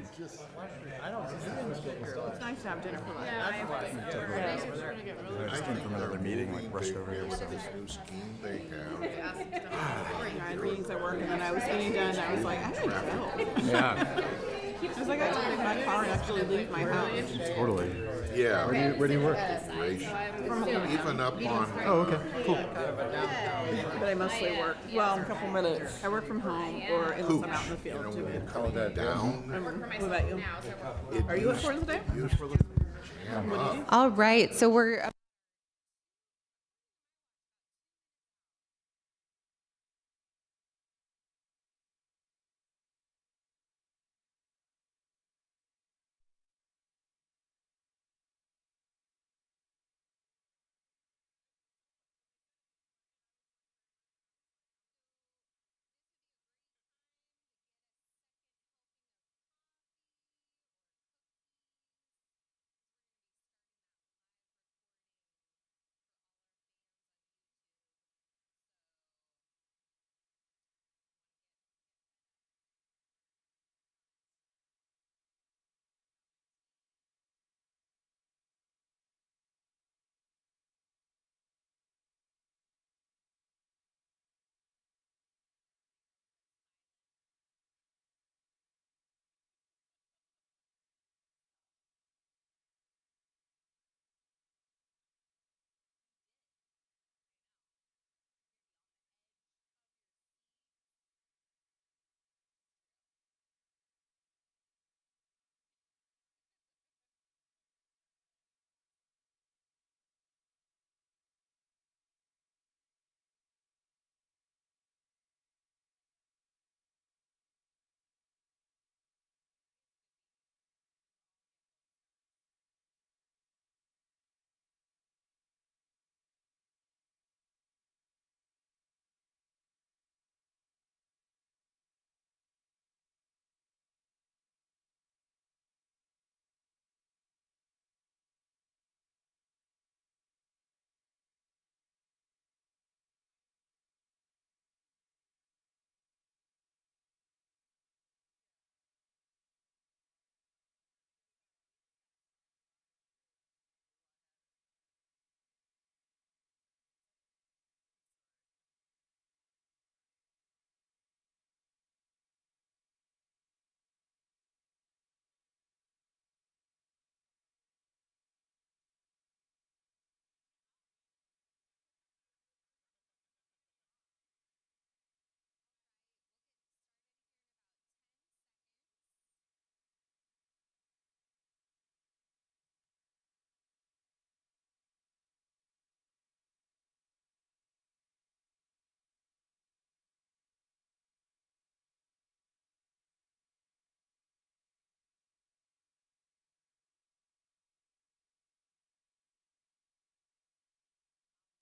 It's nice to have dinner for lunch. Yeah, That's why. I just came from another meeting, like rushed over here. So. This new scheme they have. I had meetings at work, and then I was getting done, and I was like, I should go. Yeah, I was like, I have to take my car and actually leave my house. totally. Yeah. Where do you work? From home. Even up on. Oh, okay, cool. But I mostly work, well, a couple minutes. I work from home, or unless I'm out in the field doing it. Call that down. What about you? Are you at Ford's today? All right, so we're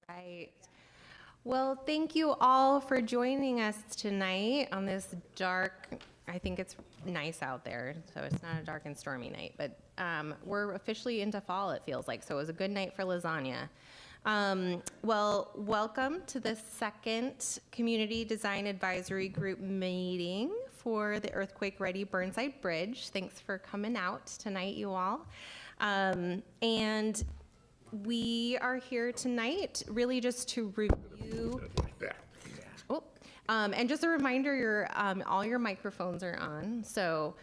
right. Well, thank you all for joining us tonight on this dark, I think it's nice out there, so it's not a dark and stormy night, but we're officially into fall, it feels like, so it was a good night for lasagna. Well, welcome to the second Community Design Advisory Group meeting for the Earthquake Ready Burnside Bridge. Thanks for coming out tonight, you all. And we are here tonight really just to review. Oh, and just a reminder, all your microphones are on. So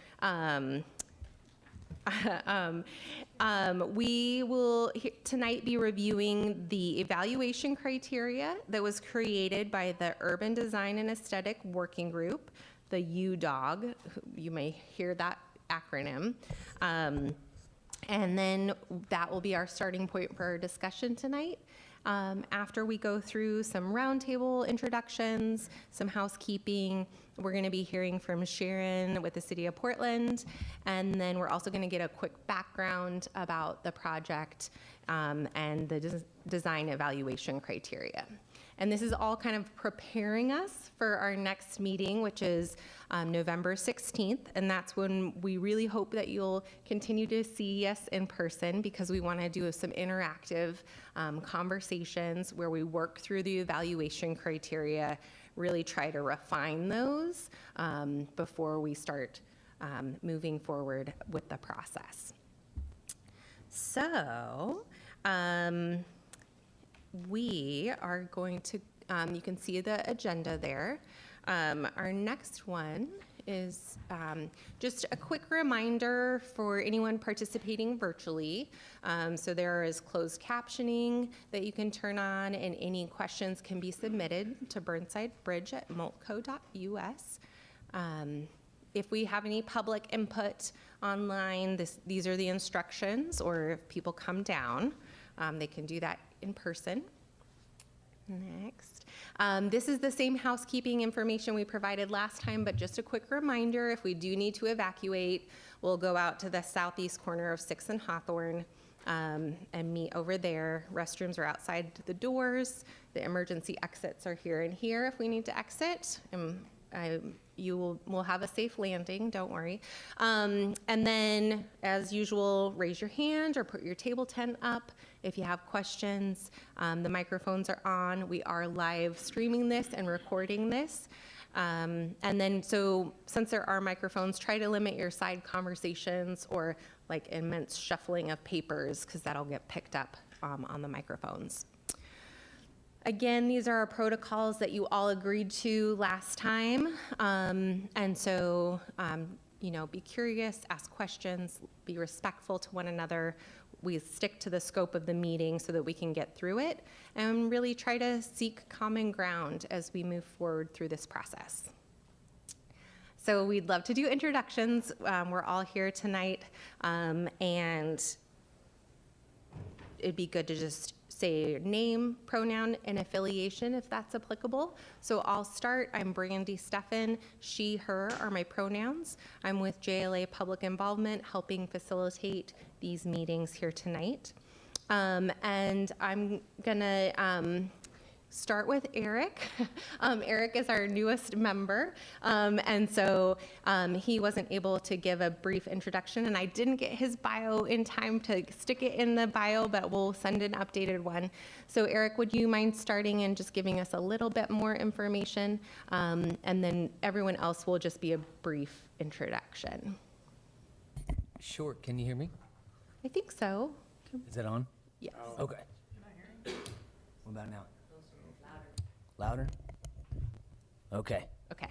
we will tonight be reviewing the evaluation criteria that was created by the Urban Design and Aesthetic Working Group, the UDOG. You may hear that acronym. And then that will be our starting point for our discussion tonight. After we go through some roundtable introductions, some housekeeping, we're going to be hearing from Sharon with the City of Portland, and then we're also going to get a quick background about the project and the design evaluation criteria. And this is all kind of preparing us for our next meeting, which is November 16th. And that's when we really hope that you'll continue to see us in person, because we want to do some interactive conversations where we work through the evaluation criteria, really try to refine those before we start moving forward with the process. So we are going to, you can see the agenda there. Our next one is just a quick reminder for anyone participating virtually. So there is closed captioning that you can turn on, and any questions can be submitted to burnsidebridge@moltco.us. If we have any public input online, these are the instructions, or if people come down, they can do that in person. Next. This is the same housekeeping information we provided last time, but just a quick reminder, if we do need to evacuate, we'll go out to the southeast corner of 6th and Hawthorne and meet over there. Restrooms are outside the doors. The emergency exits are here and here if we need to exit. We'll have a safe landing, don't worry. And then, as usual, raise your hand or put your table tent up if you have questions. The microphones are on. We are live streaming this and recording this. And then, so since there are microphones, try to limit your side conversations or like immense shuffling of papers, because that'll get picked up on the microphones. Again, these are our protocols that you all agreed to last time. And so, be curious, ask questions, be respectful to one another. We stick to the scope of the meeting so that we can get through it, and really try to seek common ground as we move forward through this process. So we'd love to do introductions. We're all here tonight, and it'd be good to just say your name, pronoun, and affiliation if that's applicable. So I'll start. I'm Brandy Steffen. She, her are my pronouns. I'm with JLA Public Involvement, helping facilitate these meetings here tonight. And I'm gonna start with Eric. Eric is our newest member, and so he wasn't able to give a brief introduction, and I didn't get his bio in time to stick it in the bio, but we'll send an updated one. So Eric, would you mind starting and just giving us a little bit more information, and then everyone else will just be a brief introduction. Sure. Can you hear me? I think so. Is it on? Yes. Okay. What about now? Louder? Okay. Okay.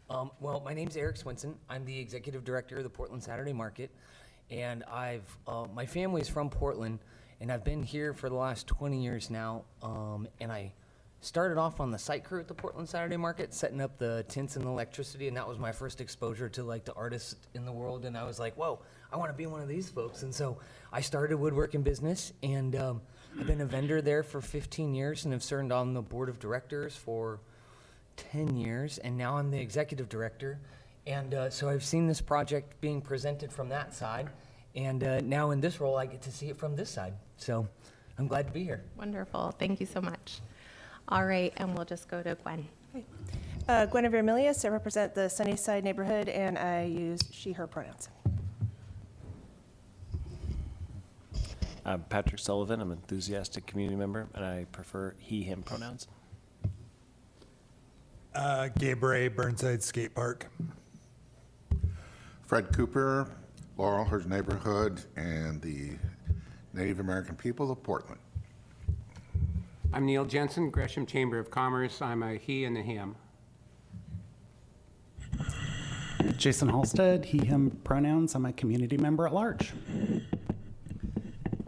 Well, my name's Eric Swinson. I'm the executive director of the Portland Saturday Market, and my family's from Portland, and I've been here for the last 20 years now. And I started off on the site crew at the Portland Saturday Market, setting up the tents and the electricity, and that was my first exposure to like the artists in the world. And I was like, whoa, I want to be one of these folks. And so I started a woodworking business, and I've been a vendor there for 15 years and have served on the board of directors for 10 years, and now I'm the executive director. And so I've seen this project being presented from that side, and now in this role I get to see it from this side. So I'm glad to be here. Wonderful. Thank you so much. All right, and we'll just go to Gwen. Guinevere Milius. I represent the Sunnyside neighborhood, and I use she, her pronouns. I'm Patrick Sullivan. I'm an enthusiastic community member, and I prefer he, him pronouns. Gabe Ray, Burnside Skate Park. Fred Cooper, Laurelhurst neighborhood, and the Native American people of Portland. I'm Neil Jensen, Gresham Chamber of Commerce. I'm a he and a him. Jason Halstead, he, him pronouns. I'm a community member at large.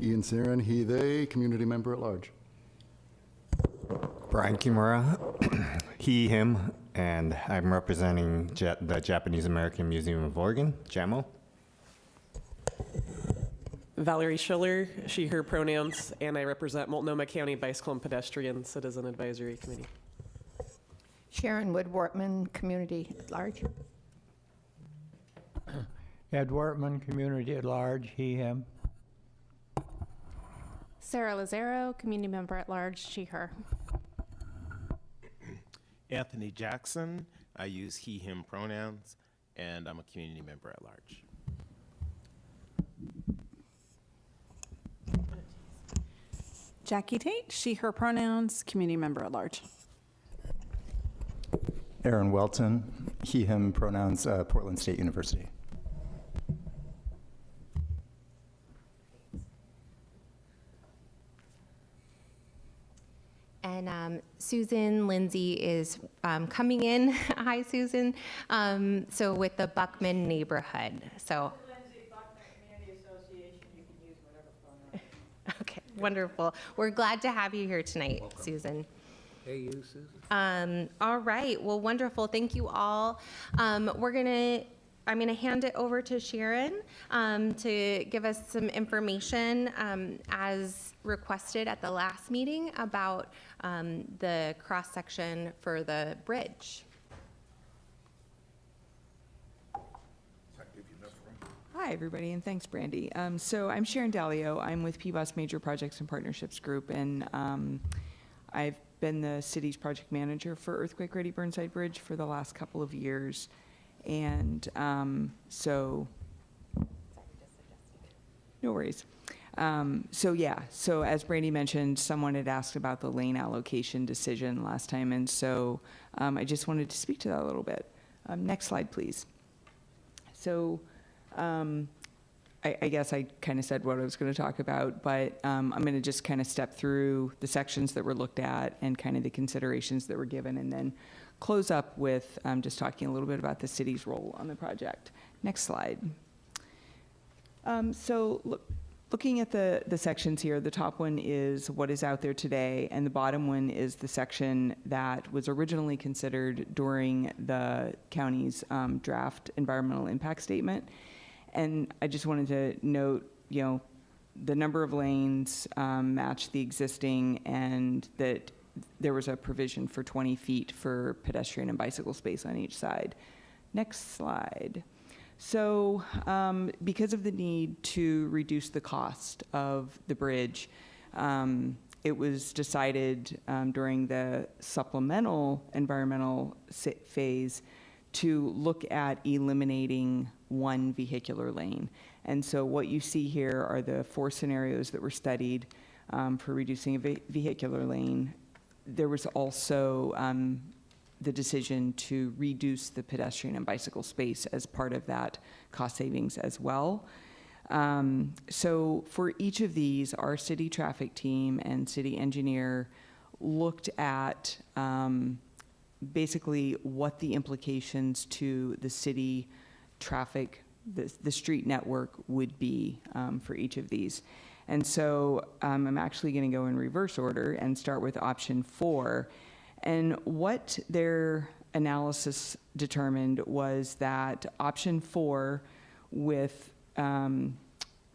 Ian Siren, he, they, community member at large. Brian Kimura, he, him, and I'm representing the Japanese American Museum of Oregon, JAMO. Valerie Schiller, she, her pronouns, and I represent Multnomah County Bicycle and Pedestrian Citizen Advisory Committee. Sharon Wood Wortman, community at large. Ed Wortman, community at large, he, him. Sarah Lazaro, community member at large, she, her. Anthony Jackson, I use he, him pronouns, and I'm a community member at large. Jackie Tate, she, her pronouns, community member at large. Aaron Welton, he, him pronouns, Portland State University. And Susan Lindsay is coming in. Hi, Susan. So with the Buckman neighborhood. So. Okay, wonderful. We're glad to have you here tonight, Susan. Hey, you, Susan. All right. Well, wonderful. Thank you all. I'm gonna hand it over to Sharon to give us some information as requested at the last meeting about the cross section for the bridge. Hi, everybody, and thanks, Brandy. So I'm Sharon Dalio. I'm with PBOS Major Projects and Partnerships Group, and I've been the city's project manager for Earthquake Ready Burnside Bridge for the last couple of years. And no worries. So as Brandy mentioned, someone had asked about the lane allocation decision last time, and so I just wanted to speak to that a little bit. Next slide, please. So I guess I kind of said what I was going to talk about, but I'm going to just kind of step through the sections that were looked at and kind of the considerations that were given, and then close up with just talking a little bit about the city's role on the project. Next slide. Looking at the sections here, the top one is what is out there today, and the bottom one is the section that was originally considered during the county's draft environmental impact statement. And I just wanted to note, the number of lanes match the existing, and that there was a provision for 20 feet for pedestrian and bicycle space on each side. Next slide. So because of the need to reduce the cost of the bridge, it was decided during the supplemental environmental phase to look at eliminating one vehicular lane. And so what you see here are the 4 scenarios that were studied for reducing a vehicular lane. There was also the decision to reduce the pedestrian and bicycle space as part of that cost savings as well. So for each of these, our city traffic team and city engineer looked at basically what the implications to the city traffic, the street network would be for each of these. And so I'm actually going to go in reverse order and start with option 4. And what their analysis determined was that option 4, with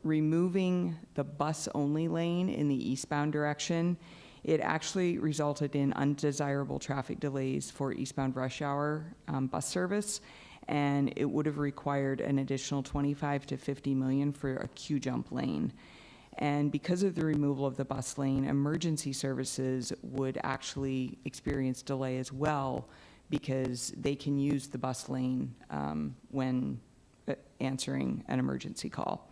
removing the bus-only lane in the eastbound direction, it actually resulted in undesirable traffic delays for eastbound rush hour bus service, and it would have required an additional 25 to 50 million for a Q-jump lane. And because of the removal of the bus lane, emergency services would actually experience delay as well, because they can use the bus lane when answering an emergency call.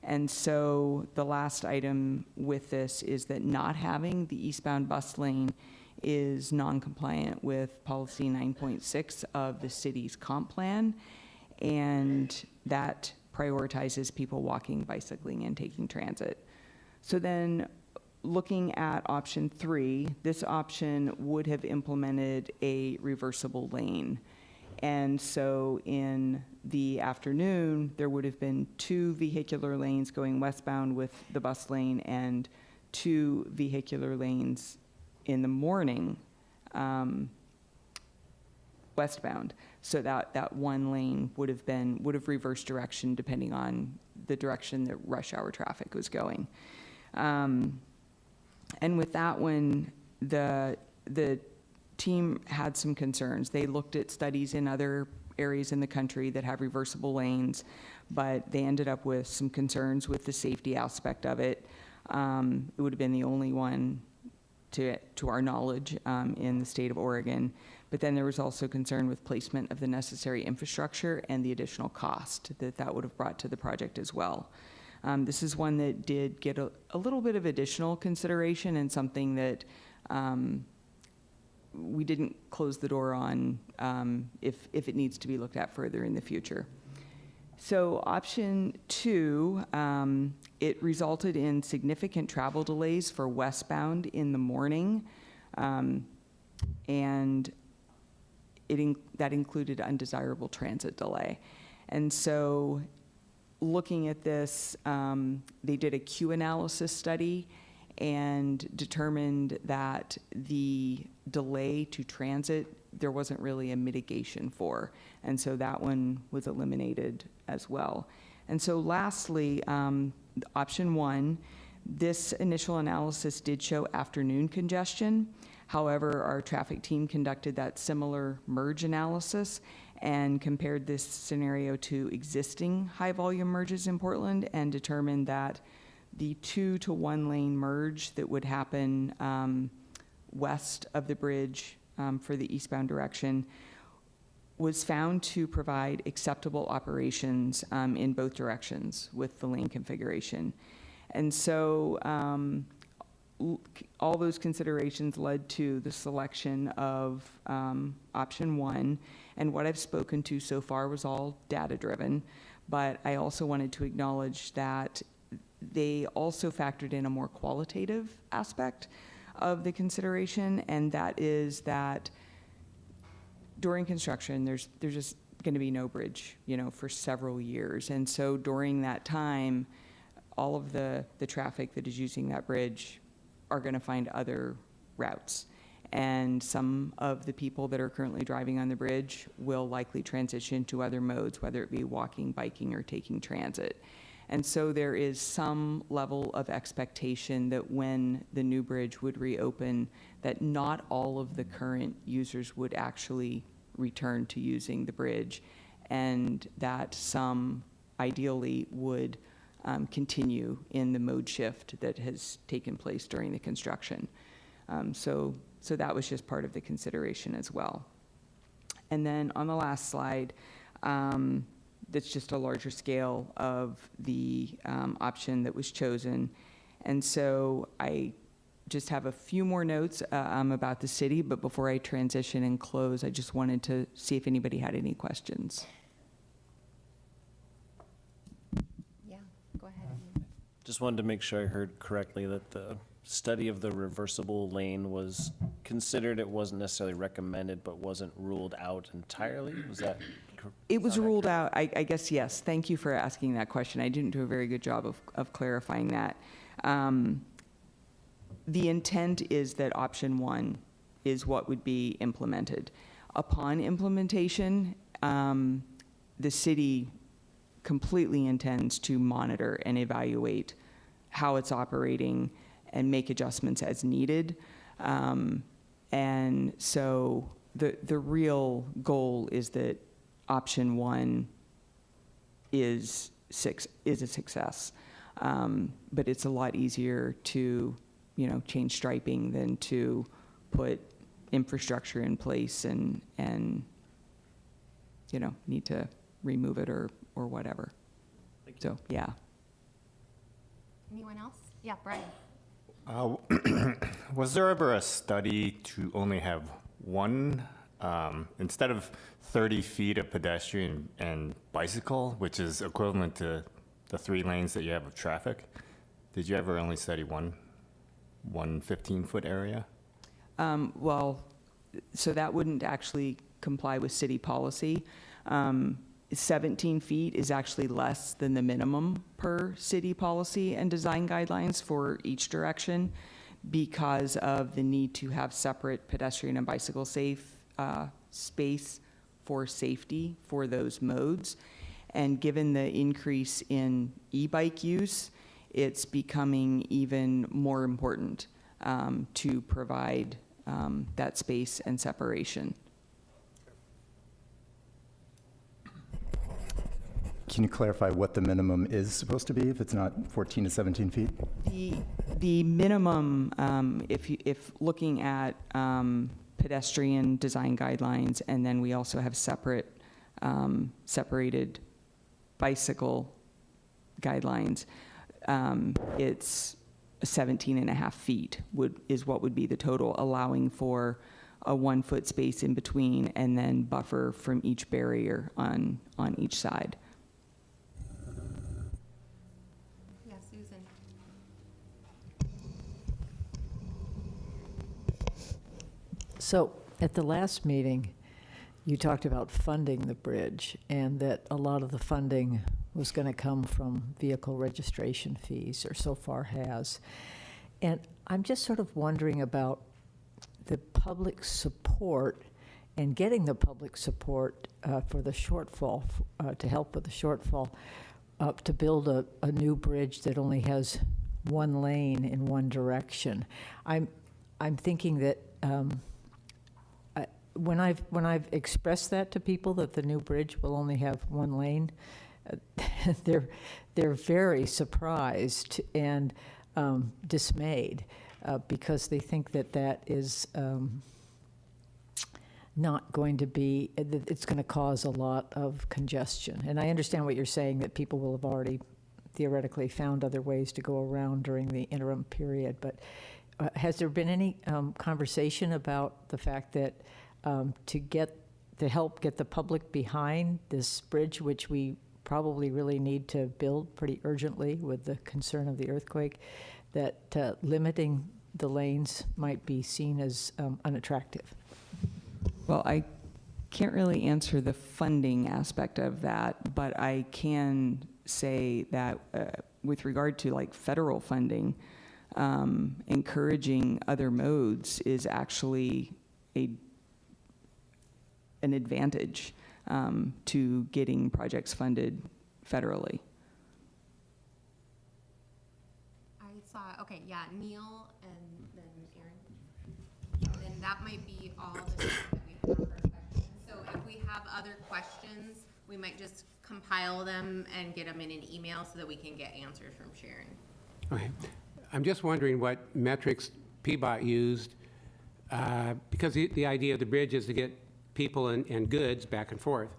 And so the last item with this is that not having the eastbound bus lane is non-compliant with policy 9.6 of the city's comp plan, and that prioritizes people walking, bicycling, and taking transit. So then, looking at option 3, this option would have implemented a reversible lane. And so in the afternoon, there would have been 2 vehicular lanes going westbound with the bus lane, and 2 vehicular lanes in the morning westbound. So that one lane would have reversed direction depending on the direction that rush hour traffic was going. And with that one, the team had some concerns. They looked at studies in other areas in the country that have reversible lanes, but they ended up with some concerns with the safety aspect of it. It would have been the only one to our knowledge in the state of Oregon. But then there was also concern with placement of the necessary infrastructure and the additional cost that would have brought to the project as well. This is one that did get a little bit of additional consideration, and something that we didn't close the door on if it needs to be looked at further in the future. So option 2, it resulted in significant travel delays for westbound in the morning And that included undesirable transit delay. And so looking at this, they did a Q analysis study and determined that the delay to transit, there wasn't really a mitigation for. And so that one was eliminated as well. And so lastly, option 1, this initial analysis did show afternoon congestion. However, our traffic team conducted that similar merge analysis and compared this scenario to existing high-volume merges in Portland and determined that the 2 to 1 lane merge that would happen west of the bridge for the eastbound direction was found to provide acceptable operations in both directions with the lane configuration. And so all those considerations led to the selection of option 1. And what I've spoken to so far was all data-driven. But I also wanted to acknowledge that they also factored in a more qualitative aspect of the consideration, and that is that during construction, there's just going to be no bridge, for several years. And so during that time, all of the traffic that is using that bridge are going to find other routes. And some of the people that are currently driving on the bridge will likely transition to other modes, whether it be walking, biking, or taking transit. And so there is some level of expectation that when the new bridge would reopen, that not all of the current users would actually return to using the bridge, and that some ideally would continue in the mode shift that has taken place during the construction. So that was just part of the consideration as well. And then on the last slide, that's just a larger scale of the option that was chosen. And so I just have a few more notes about the city, but before I transition and close, I just wanted to see if anybody had any questions. Yeah, go ahead. Just wanted to make sure I heard correctly that the study of the reversible lane was considered. It wasn't necessarily recommended, but wasn't ruled out entirely. Was that correct? It was ruled out, I guess, yes. Thank you for asking that question. I didn't do a very good job of clarifying that. The intent is that option 1 is what would be implemented. Upon implementation, the city completely intends to monitor and evaluate how it's operating and make adjustments as needed. And so the real goal is that option 1 is a success. But it's a lot easier to, change striping than to put infrastructure in place and need to remove it or whatever. So, yeah. Anyone else? Yeah, Brian. Was there ever a study to only have one, instead of 30 feet of pedestrian and bicycle, which is equivalent to the 3 lanes that you have of traffic? Did you ever only study one 15-foot area? Well, so that wouldn't actually comply with city policy. 17 feet is actually less than the minimum per city policy and design guidelines for each direction because of the need to have separate pedestrian and bicycle safe space for safety for those modes. And given the increase in e-bike use, it's becoming even more important to provide that space and separation. Can you clarify what the minimum is supposed to be if it's not 14 to 17 feet? The minimum, if looking at pedestrian design guidelines, and then we also have separated bicycle guidelines, it's 17.5 feet is what would be the total, allowing for a 1-foot space in between and then buffer from each barrier on each side. Yeah, Susan. So at the last meeting, you talked about funding the bridge and that a lot of the funding was going to come from vehicle registration fees, or so far has. And I'm just sort of wondering about the public support and getting the public support for the shortfall, to help with the shortfall, to build a new bridge that only has one lane in one direction. I'm thinking that when I've expressed that to people, that the new bridge will only have one lane, they're very surprised and dismayed because they think that is not going to be, it's going to cause a lot of congestion. And I understand what you're saying, that people will have already theoretically found other ways to go around during the interim period. But has there been any conversation about the fact that to help get the public behind this bridge, which we probably really need to build pretty urgently with the concern of the earthquake, that limiting the lanes might be seen as unattractive? Well, I can't really answer the funding aspect of that, but I can say that with regard to like federal funding, encouraging other modes is actually an advantage to getting projects funded federally. I saw, okay, yeah, Neil and then Aaron. And that might be all the time that we have for questions. So if we have other questions, we might just compile them and get them in an email so that we can get answers from Sharon. Okay. I'm just wondering what metrics PBOT used, because the idea of the bridge is to get people and goods back and forth.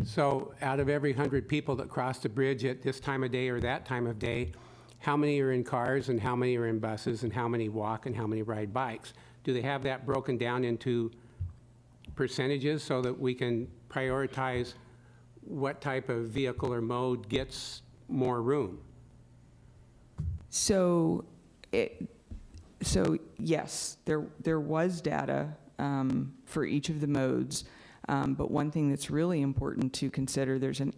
So out of every 100 people that cross the bridge at this time of day or that time of day, how many are in cars and how many are in buses and how many walk and how many ride bikes? Do they have that broken down into percentages so that we can prioritize what type of vehicle or mode gets more room? So yes, there was data for each of the modes, but one thing that's really important to consider, there's an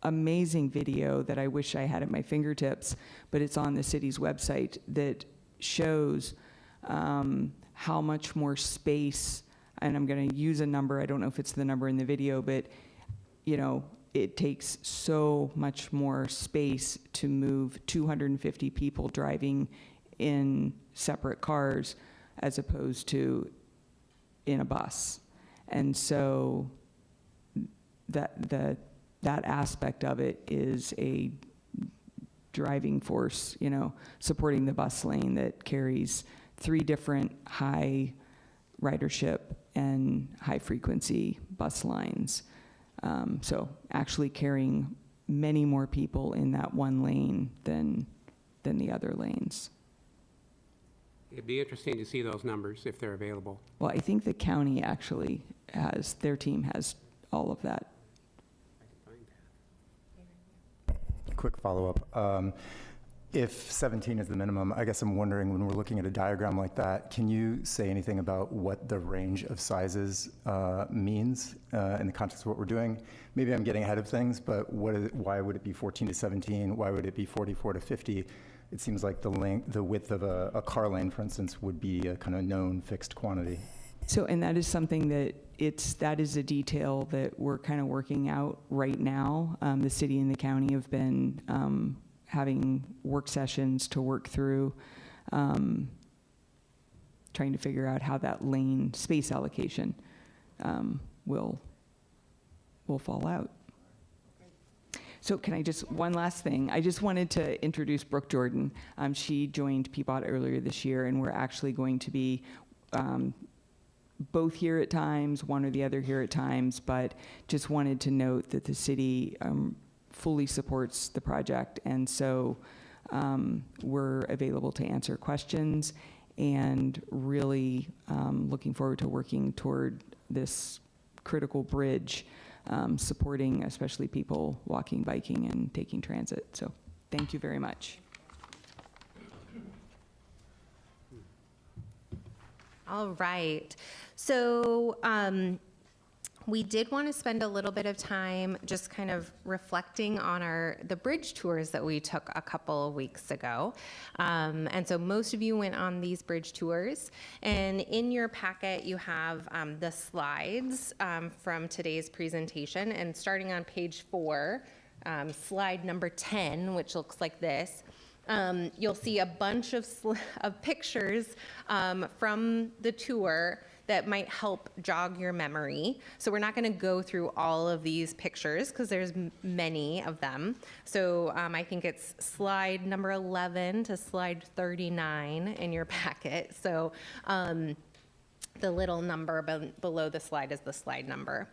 amazing video that I wish I had at my fingertips, but it's on the city's website that shows how much more space, and I'm going to use a number, I don't know if it's the number in the video, but you know, it takes so much more space to move 250 people driving in separate cars as opposed to in a bus. And so that aspect of it is a driving force, you know, supporting the bus lane that carries 3 different high ridership and high frequency bus lines. So actually carrying many more people in that one lane than the other lanes. It'd be interesting to see those numbers if they're available. Well, I think the county actually has, their team has all of that. Quick follow-up. If 17 is the minimum, I guess I'm wondering, when we're looking at a diagram like that, can you say anything about what the range of sizes means in the context of what we're doing? Maybe I'm getting ahead of things, but why would it be 14 to 17? Why would it be 44 to 50? It seems like the width of a car lane, for instance, would be a kind of known fixed quantity. So, and that is something that that is a detail that we're kind of working out right now. The city and the county have been having work sessions to work through, trying to figure out how that lane space allocation will fall out. So can I just, one last thing, I just wanted to introduce Brooke Jordan. She joined PBOT earlier this year, and we're actually going to be both here at times, one or the other here at times, but just wanted to note that the city fully supports the project, and so we're available to answer questions, and really looking forward to working toward this critical bridge, supporting especially people walking, biking, and taking transit. So thank you very much. All right. So we did want to spend a little bit of time just kind of reflecting on the bridge tours that we took a couple of weeks ago. And so most of you went on these bridge tours. And in your packet, you have the slides from today's presentation. And starting on page 4, slide number 10, which looks like this. You'll see a bunch of pictures from the tour that might help jog your memory. So we're not going to go through all of these pictures because there's many of them. So I think it's slide number 11 to slide 39 in your packet. So the little number below the slide is the slide number.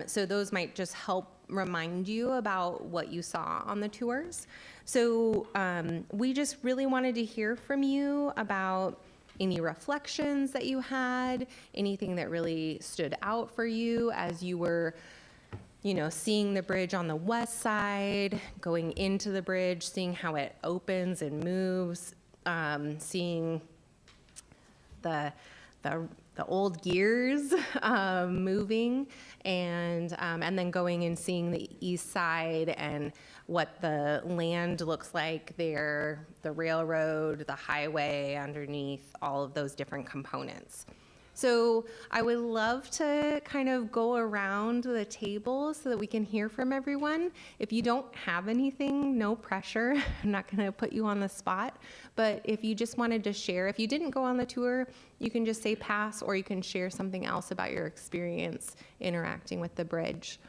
So those might just help remind you about what you saw on the tours. So we just really wanted to hear from you about any reflections that you had, anything that really stood out for you as you were, seeing the bridge on the west side, going into the bridge, seeing how it opens and moves, seeing the old gears moving, and then going and seeing the east side and what the land looks like there, the railroad, the highway underneath, all of those different components. So I would love to kind of go around the table so that we can hear from everyone. If you don't have anything, no pressure. I'm not going to put you on the spot. But if you just wanted to share, if you didn't go on the tour, you can just say pass, or you can share something else about your experience interacting with the bridge.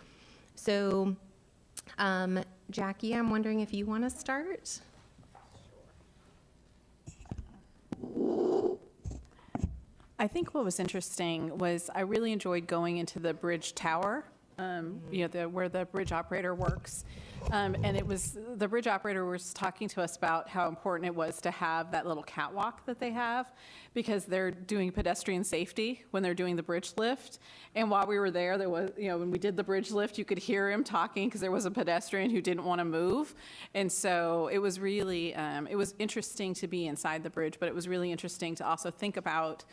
So, Jackie, I'm wondering if you want to start? I think what was interesting was I really enjoyed going into the bridge tower, where the bridge operator works. And the bridge operator was talking to us about how important it was to have that little catwalk that they have, because they're doing pedestrian safety when they're doing the bridge lift. And while we were there was, when we did the bridge lift, you could hear him talking because there was a pedestrian who didn't want to move. And so it was really, it was interesting to be inside the bridge, but it was really interesting to also think about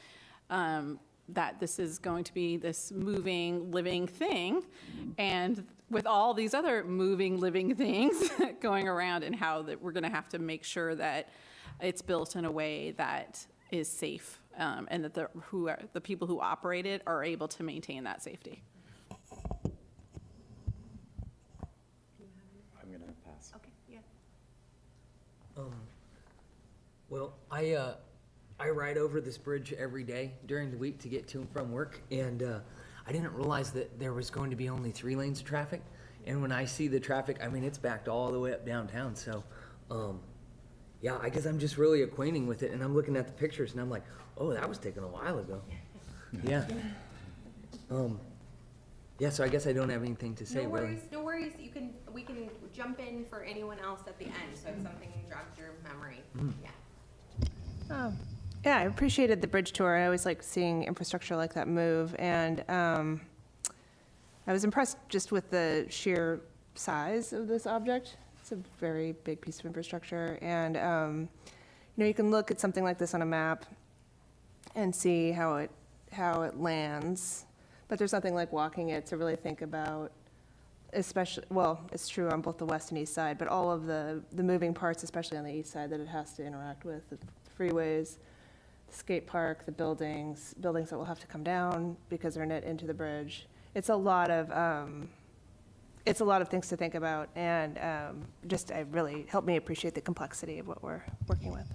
that this is going to be this moving, living thing, and with all these other moving, living things going around, and how that we're going to have to make sure that it's built in a way that is safe, and that the people who operate it are able to maintain that safety. I'm going to pass. Okay, yeah. Well, I ride over this bridge every day during the week to get to and from work, and I didn't realize that there was going to be only 3 lanes of traffic. And when I see the traffic, it's backed all the way up downtown. So, yeah, I guess I'm just really acquainting with it, and I'm looking at the pictures, and I'm like, oh, that was taken a while ago. Yeah. Yeah, so I guess I don't have anything to say, really. No worries. We can jump in for anyone else at the end, so if something jogs your memory. Yeah. Yeah, I appreciated the bridge tour. I always like seeing infrastructure like that move, and I was impressed just with the sheer size of this object. It's a very big piece of infrastructure, and you can look at something like this on a map and see how it lands, but there's nothing like walking it to really think about. Especially, well, it's true on both the west and east side, but all of the moving parts, especially on the east side, that it has to interact with, the freeways, the skate park, the buildings that will have to come down because they're knit into the bridge. It's a lot of things to think about, and it really helped me appreciate the complexity of what we're working with.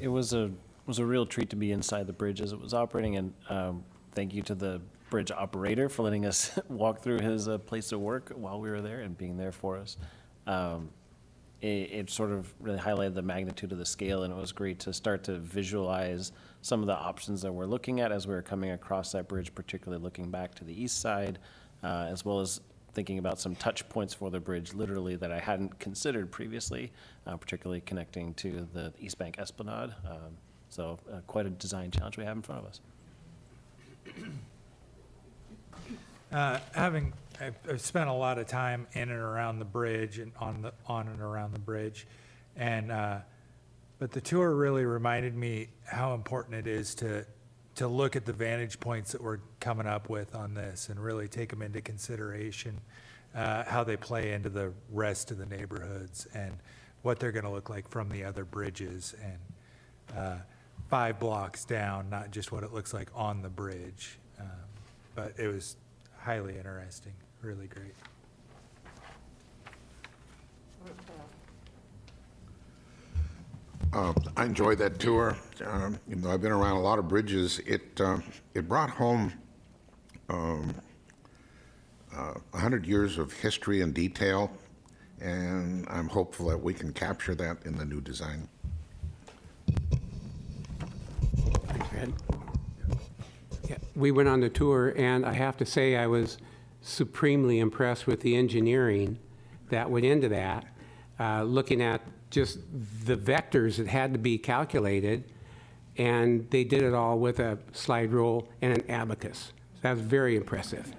It was a real treat to be inside the bridge as it was operating, and thank you to the bridge operator for letting us walk through his place of work while we were there and being there for us. It sort of really highlighted the magnitude of the scale, and it was great to start to visualize some of the options that we're looking at as we were coming across that bridge, particularly looking back to the east side, as well as thinking about some touch points for the bridge, literally, that I hadn't considered previously, particularly connecting to the East Bank Esplanade. So quite a design challenge we have in front of us. I've spent a lot of time in and around the bridge and on and around the bridge, and But the tour really reminded me how important it is to look at the vantage points that we're coming up with on this and really take them into consideration, how they play into the rest of the neighborhoods and what they're going to look like from the other bridges and 5 blocks down, not just what it looks like on the bridge. But it was highly interesting, really great. I enjoyed that tour. Even though I've been around a lot of bridges, it brought home 100 years of history and detail, and I'm hopeful that we can capture that in the new design. Yeah, we went on the tour, and I have to say I was supremely impressed with the engineering that went into that, looking at just the vectors that had to be calculated, and they did it all with a slide rule and an abacus. That was very impressive.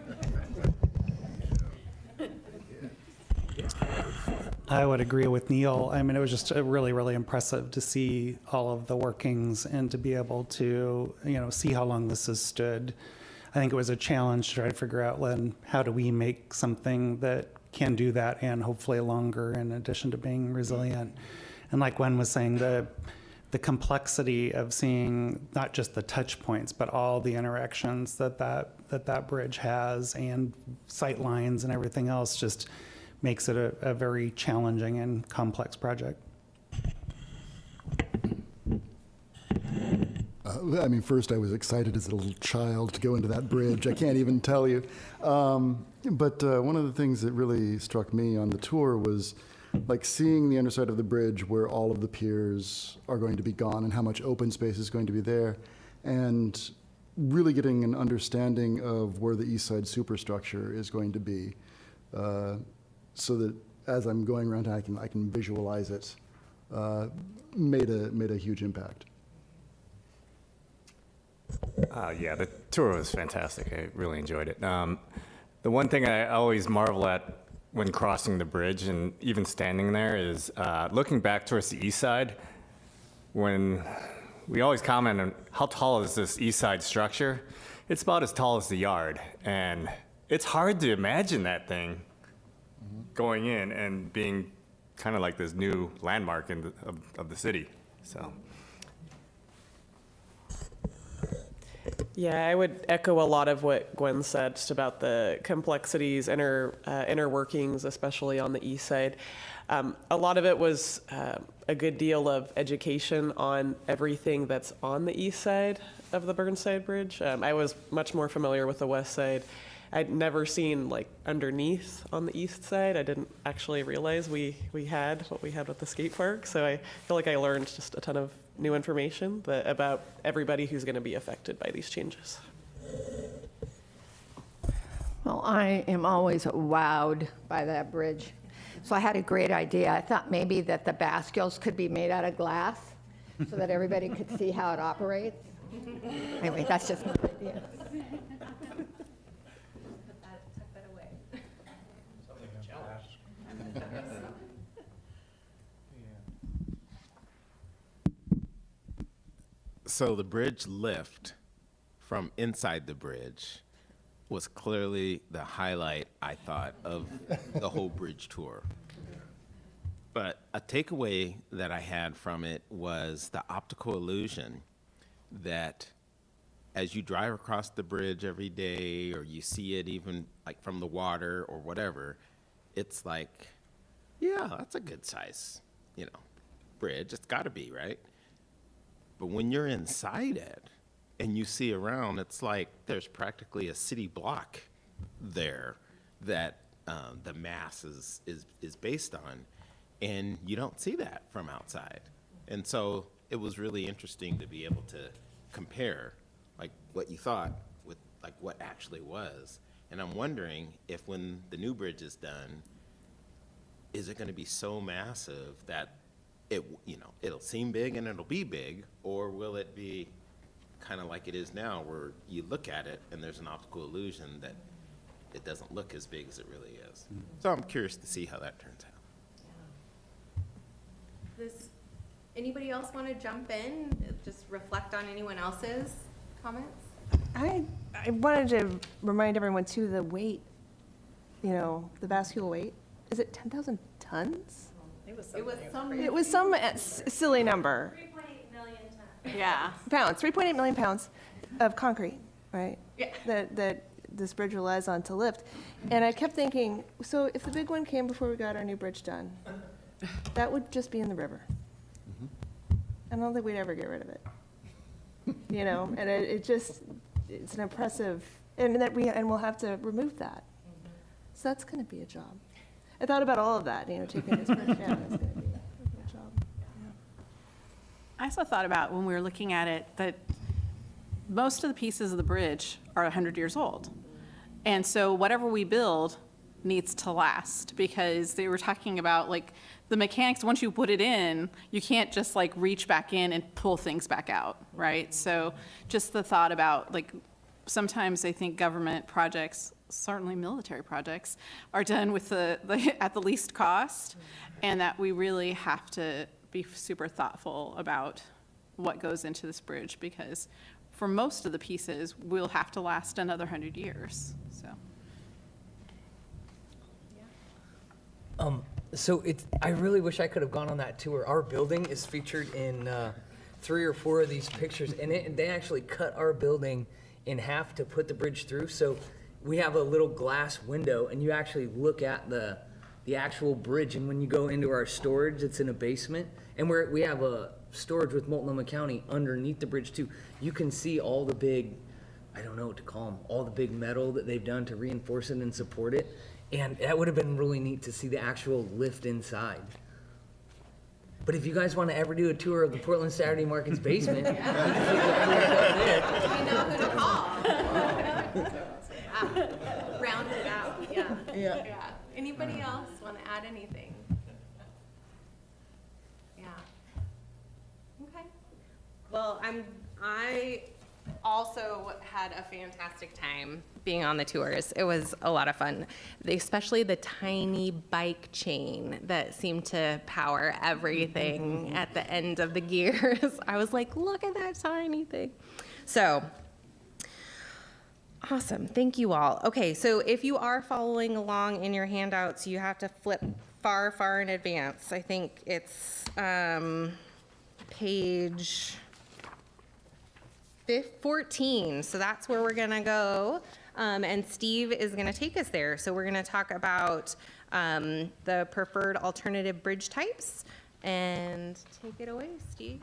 I would agree with Neil. I mean, it was just really, really impressive to see all of the workings and to be able to, see how long this has stood. I think it was a challenge to try to figure out, how do we make something that can do that and hopefully longer, in addition to being resilient. And like Gwen was saying, the complexity of seeing not just the touch points, but all the interactions that bridge has, and sight lines and everything else, just makes it a very challenging and complex project. First I was excited as a little child to go into that bridge. I can't even tell you. But one of the things that really struck me on the tour was seeing the underside of the bridge where all of the piers are going to be gone and how much open space is going to be there, and really getting an understanding of where the east side superstructure is going to be, so that as I'm going around, I can visualize it. Made a huge impact. Yeah, the tour was fantastic. I really enjoyed it. The one thing I always marvel at when crossing the bridge and even standing there is looking back towards the east side, when we always comment on how tall is this east side structure. It's about as tall as the yard, and it's hard to imagine that thing going in and being kind of like this new landmark of the city. So. Yeah, I would echo a lot of what Gwen said just about the complexities, inner workings, especially on the east side. A lot of it was a good deal of education on everything that's on the east side of the Burnside Bridge. I was much more familiar with the west side. I'd never seen underneath on the east side. I didn't actually realize we had what we had with the skate park. So I feel like I learned just a ton of new information about everybody who's going to be affected by these changes. Well, I am always wowed by that bridge. So I had a great idea. I thought maybe that the bascules could be made out of glass so that everybody could see how it operates. Anyway, that's just my idea. So the bridge lift from inside the bridge was clearly the highlight, I thought, of the whole bridge tour. But a takeaway that I had from it was the optical illusion that as you drive across the bridge every day, or you see it even from the water or whatever, it's like, yeah, that's a good size, bridge. It's got to be, right? But when you're inside it and you see around, it's like there's practically a city block there that the mass is based on, and you don't see that from outside. And so it was really interesting to be able to compare what you thought with what actually was. And I'm wondering if when the new bridge is done, is it going to be so massive that it'll seem big and it'll be big, or will it be kind of like it is now, where you look at it and there's an optical illusion that it doesn't look as big as it really is? So I'm curious to see how that turns out. Anybody else want to jump in, just reflect on anyone else's comments? I wanted to remind everyone too, the weight, the bascule weight, is it 10,000 tons? It It was some silly number. 3.8 million tons. Yeah. Pounds, 3.8 million pounds of concrete, right? Yeah. That this bridge relies on to lift. And I kept thinking, so if the big one came before we got our new bridge done, that would just be in the river. I don't think we'd ever get rid of it. And it's an impressive, and we'll have to remove that. So that's going to be a job. I thought about all of that, taking this bridge down is going to be a job. I also thought about when we were looking at it that most of the pieces of the bridge are 100 years old. And so whatever we build needs to last, because they were talking about like the mechanics, once you put it in, you can't just like reach back in and pull things back out, right? So just the thought about like, sometimes I think government projects, certainly military projects, are done with the at the least cost, and that we really have to be super thoughtful about what goes into this bridge, because for most of the pieces, we'll have to last another 100 years, so. So I really wish I could have gone on that tour. Our building is featured in 3 or 4 of these pictures, and they actually cut our building in half to put the bridge through. So we have a little glass window, and you actually look at the actual bridge. And when you go into our storage, it's in a basement, and we have a storage with Multnomah County underneath the bridge too. You can see all the big, I don't know what to call them, all the big metal that they've done to reinforce it and support it. And that would have been really neat to see the actual lift inside. But if you guys want to ever do a tour of the Portland Saturday Market's basement, We know who to call. Round it out, yeah. Anybody else want to add anything? Yeah. Okay. Well, I also had a fantastic time being on the tours. It was a lot of fun, especially the tiny bike chain that seemed to power everything at the end of the gears. I was like, look at that tiny thing. So, awesome. Thank you all. Okay, so if you are following along in your handouts, you have to flip far, far in advance. I think it's page 14, so that's where we're gonna go. And Steve is gonna take us there. So we're gonna talk about the preferred alternative bridge types. And take it away, Steve.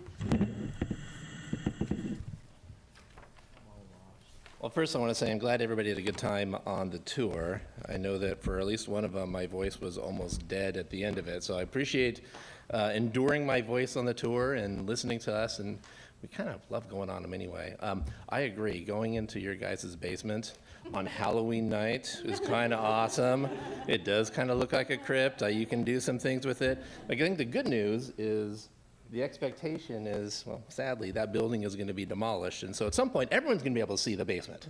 Well, first I want to say I'm glad everybody had a good time on the tour. I know that for at least one of them, my voice was almost dead at the end of it. So I appreciate enduring my voice on the tour and listening to us, and we kind of love going on them anyway. I agree, going into your guys' basement on Halloween night is kind of awesome. It does kind of look like a crypt. You can do some things with it. I think the good news is the expectation is, well, sadly, that building is going to be demolished. And so at some point, everyone's going to be able to see the basement,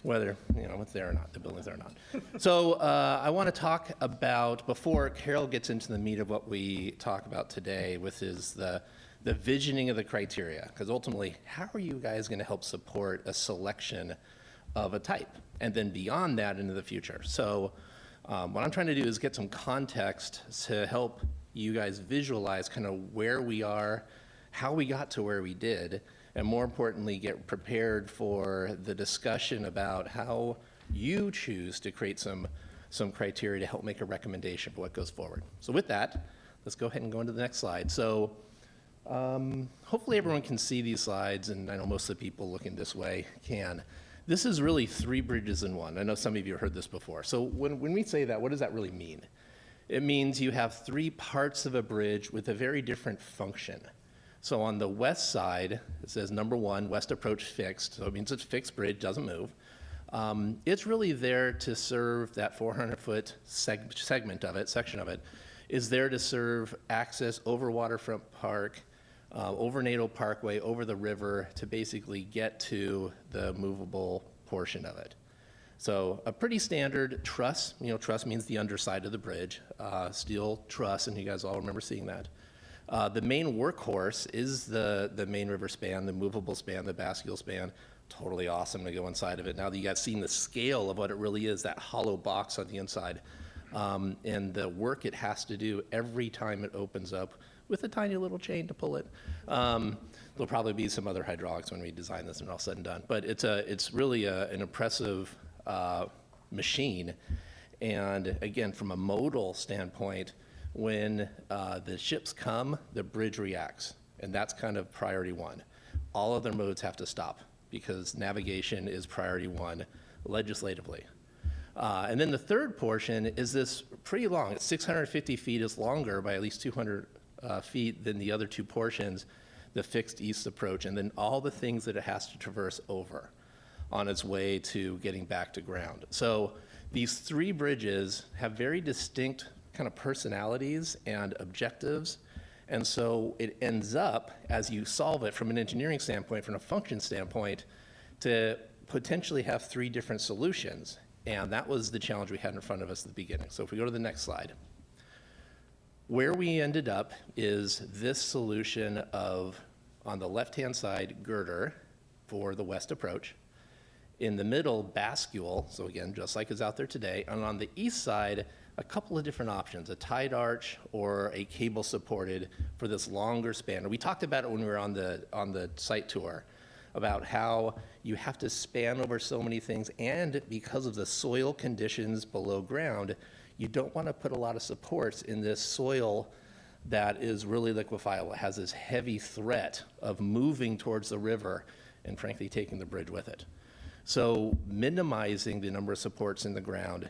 whether, it's there or not, the building's there or not. So I want to talk about, before Carol gets into the meat of what we talk about today, which is the visioning of the criteria. Because ultimately, how are you guys going to help support a selection of a type? And then beyond that into the future. So what I'm trying to do is get some context to help you guys visualize kind of where we are, how we got to where we did, and more importantly, get prepared for the discussion about how you choose to create some criteria to help make a recommendation for what goes forward. So with that, let's go ahead and go into the next slide. So hopefully everyone can see these slides, and I know most of the people looking this way can. This is really 3 bridges in one. I know some of you have heard this before. So when we say that, what does that really mean? It means you have 3 parts of a bridge with a very different function. So on the west side, it says number 1, west approach fixed. So it means it's fixed bridge, doesn't move. It's really there to serve that 400-foot segment of it, section of it, is there to serve access over Waterfront Park, over Natal Parkway, over the river, to basically get to the movable portion of it. So a pretty standard truss, truss means the underside of the bridge, steel truss, and you guys all remember seeing that. The main workhorse is the main river span, the movable span, the bascule span. Totally awesome to go inside of it. Now that you guys seen the scale of what it really is, that hollow box on the inside, and the work it has to do every time it opens up with a tiny little chain to pull it. There'll probably be some other hydraulics when we design this and all said and done. But it's really an impressive machine. And again, from a modal standpoint, when the ships come, the bridge reacts. And that's kind of priority one. All other modes have to stop because navigation is priority one legislatively. And then the third portion is this pretty long. It's 650 feet. It's longer by at least 200 feet than the other two portions, the fixed east approach, and then all the things that it has to traverse over on its way to getting back to ground. So these three bridges have very distinct kind of personalities and objectives. And so it ends up, as you solve it from an engineering standpoint, from a function standpoint, to potentially have three different solutions. And that was the challenge we had in front of us at the beginning. So if we go to the next slide. Where we ended up is this solution of, on the left-hand side, girder for the west approach. In the middle, bascule, so again, just like is out there today. And on the east side, a couple of different options, a tied arch or a cable supported for this longer span. And we talked about it when we were on the site tour, about how you have to span over so many things, and because of the soil conditions below ground, you don't want to put a lot of supports in this soil that is really liquefiable. It has this heavy threat of moving towards the river and frankly taking the bridge with it. So minimizing the number of supports in the ground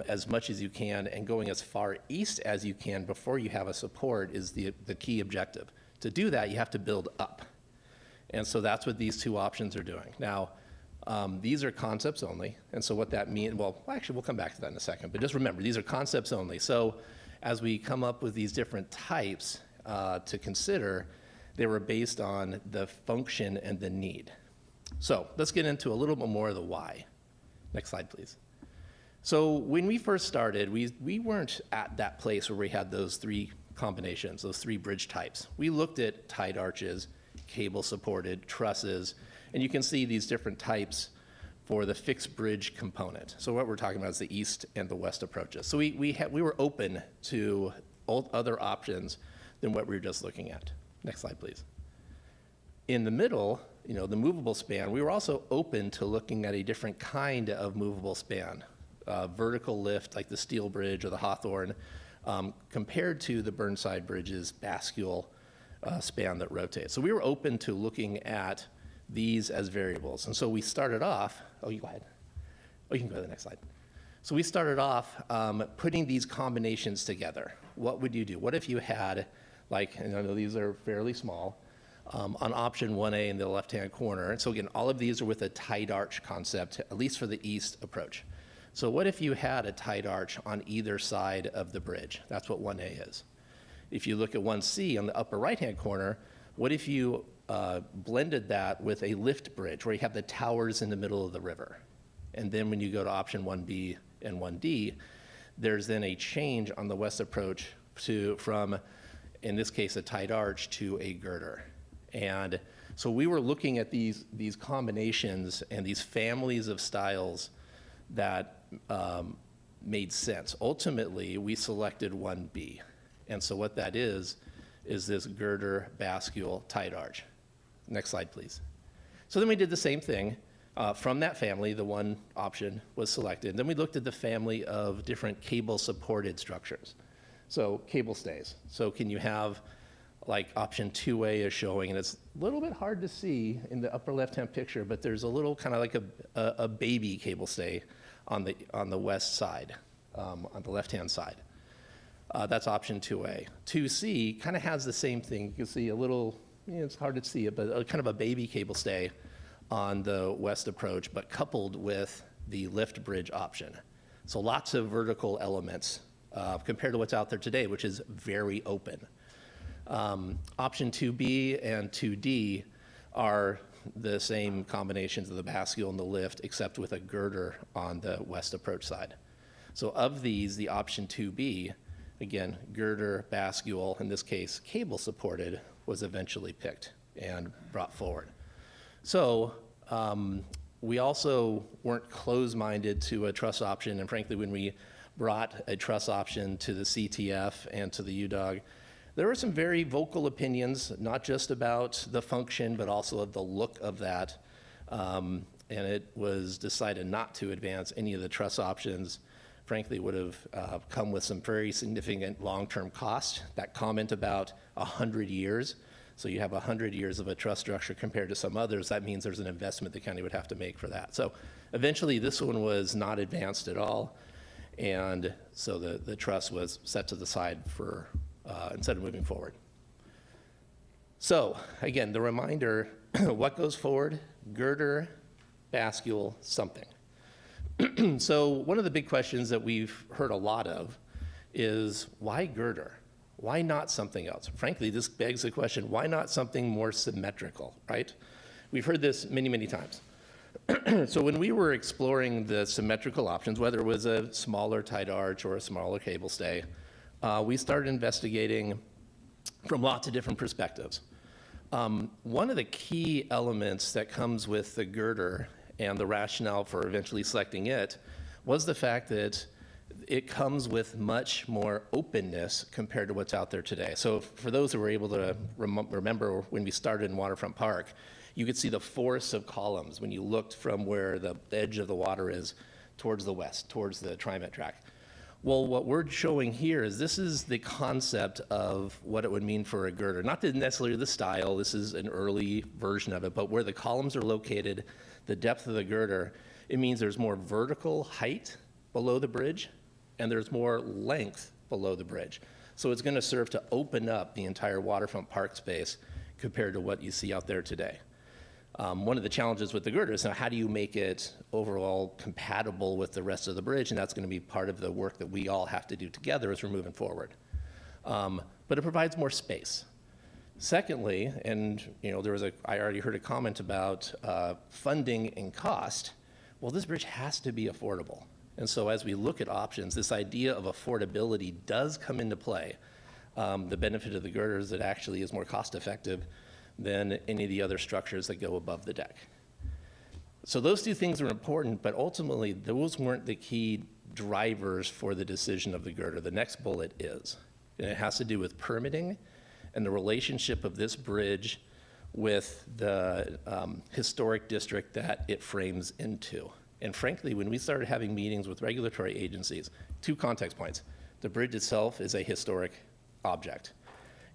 as much as you can and going as far east as you can before you have a support is the key objective. To do that, you have to build up. And so that's what these two options are doing. Now, these are concepts only, and so what that means, well, actually, we'll come back to that in a second, but just remember, these are concepts only. So as we come up with these different types to consider, they were based on the function and the need. So let's get into a little bit more of the why. Next slide, please. So when we first started, we weren't at that place where we had those three combinations, those three bridge types. We looked at tied arches, cable-supported, trusses, and you can see these different types for the fixed bridge component. So what we're talking about is the east and the west approaches. So we were open to other options than what we were just looking at. Next slide, please. In the middle, the movable span, we were also open to looking at a different kind of movable span, vertical lift like the steel bridge or the Hawthorne, compared to the Burnside bridge's bascule span that rotates. So we were open to looking at these as variables. And so we started off, you go ahead. You can go to the next slide. So we started off putting these combinations together. What would you do? What if you had, and I know these are fairly small, on option 1A in the left-hand corner. And so again, all of these are with a tied arch concept, at least for the east approach. So what if you had a tied arch on either side of the bridge? That's what 1A is. If you look at 1C on the upper right-hand corner, what if you blended that with a lift bridge where you have the towers in the middle of the river? And then when you go to option 1B and 1D, there's then a change on the west approach from, in this case, a tied arch to a girder. And so we were looking at these combinations and these families of styles that made sense. Ultimately, we selected 1B. And so what that is this girder, bascule, tied arch. Next slide, please. So then we did the same thing. From that family, the one option was selected. Then we looked at the family of different cable-supported structures. So cable stays. So can you have, like option 2A is showing, and it's a little bit hard to see in the upper left-hand picture, but there's a little kind of like a baby cable stay on the west side, on the left-hand side. That's option 2A. 2C kind of has the same thing. You can see a little, it's hard to see it, but kind of a baby cable stay on the west approach, but coupled with the lift bridge option. So lots of vertical elements compared to what's out there today, which is very open. Option 2B and 2D are the same combinations of the bascule and the lift, except with a girder on the west approach side. So of these, the option 2B again, girder, bascule, in this case, cable supported, was eventually picked and brought forward. So we also weren't closed-minded to a truss option, and frankly, when we brought a truss option to the CTF and to the UDOG, there were some very vocal opinions, not just about the function, but also of the look of that. And it was decided not to advance any of the truss options. Frankly, would have come with some very significant long-term cost. That comment about 100 years, so you have 100 years of a truss structure compared to some others, that means there's an investment the county would have to make for that. So eventually this one was not advanced at all, and so the truss was set to the side for instead of moving forward. So again, the reminder, what goes forward? Girder, bascule, something. So one of the big questions that we've heard a lot of is, why girder? Why not something else? Frankly, this begs the question, why not something more symmetrical, right? We've heard this many, many times. So when we were exploring the symmetrical options, whether it was a smaller tight arch or a smaller cable stay, we started investigating from lots of different perspectives. One of the key elements that comes with the girder and the rationale for eventually selecting it was the fact that it comes with much more openness compared to what's out there today. So for those who were able to remember when we started in Waterfront Park, you could see the force of columns when you looked from where the edge of the water is towards the west, towards the TriMet track. Well, what we're showing here is this is the concept of what it would mean for a girder. Not necessarily the style, this is an early version of it, but where the columns are located, the depth of the girder, it means there's more vertical height below the bridge and there's more length below the bridge. So it's going to serve to open up the entire waterfront park space compared to what you see out there today. One of the challenges with the girder is now how do you make it overall compatible with the rest of the bridge, and that's going to be part of the work that we all have to do together as we're moving forward. But it provides more space. Secondly, and I already heard a comment about funding and cost. Well, this bridge has to be affordable. And so as we look at options, this idea of affordability does come into play. The benefit of the girder is it actually is more cost effective than any of the other structures that go above the deck. So those two things are important, but ultimately those weren't the key drivers for the decision of the girder. The next bullet is, and it has to do with permitting and the relationship of this bridge with the historic district that it frames into. And frankly, when we started having meetings with regulatory agencies, 2 context points. The bridge itself is a historic object.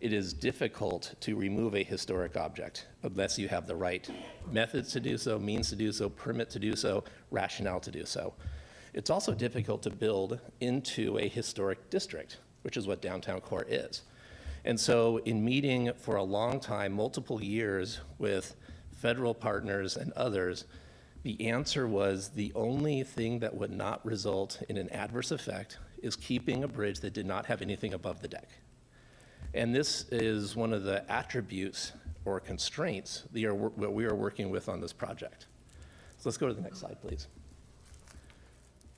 It is difficult to remove a historic object unless you have the right methods to do so, means to do so, permit to do so, rationale to do so. It's also difficult to build into a historic district, which is what downtown core is. And so in meeting for a long time, multiple years with federal partners and others, the answer was the only thing that would not result in an adverse effect is keeping a bridge that did not have anything above the deck. And this is one of the attributes or constraints that we are working with on this project. So let's go to the next slide, please.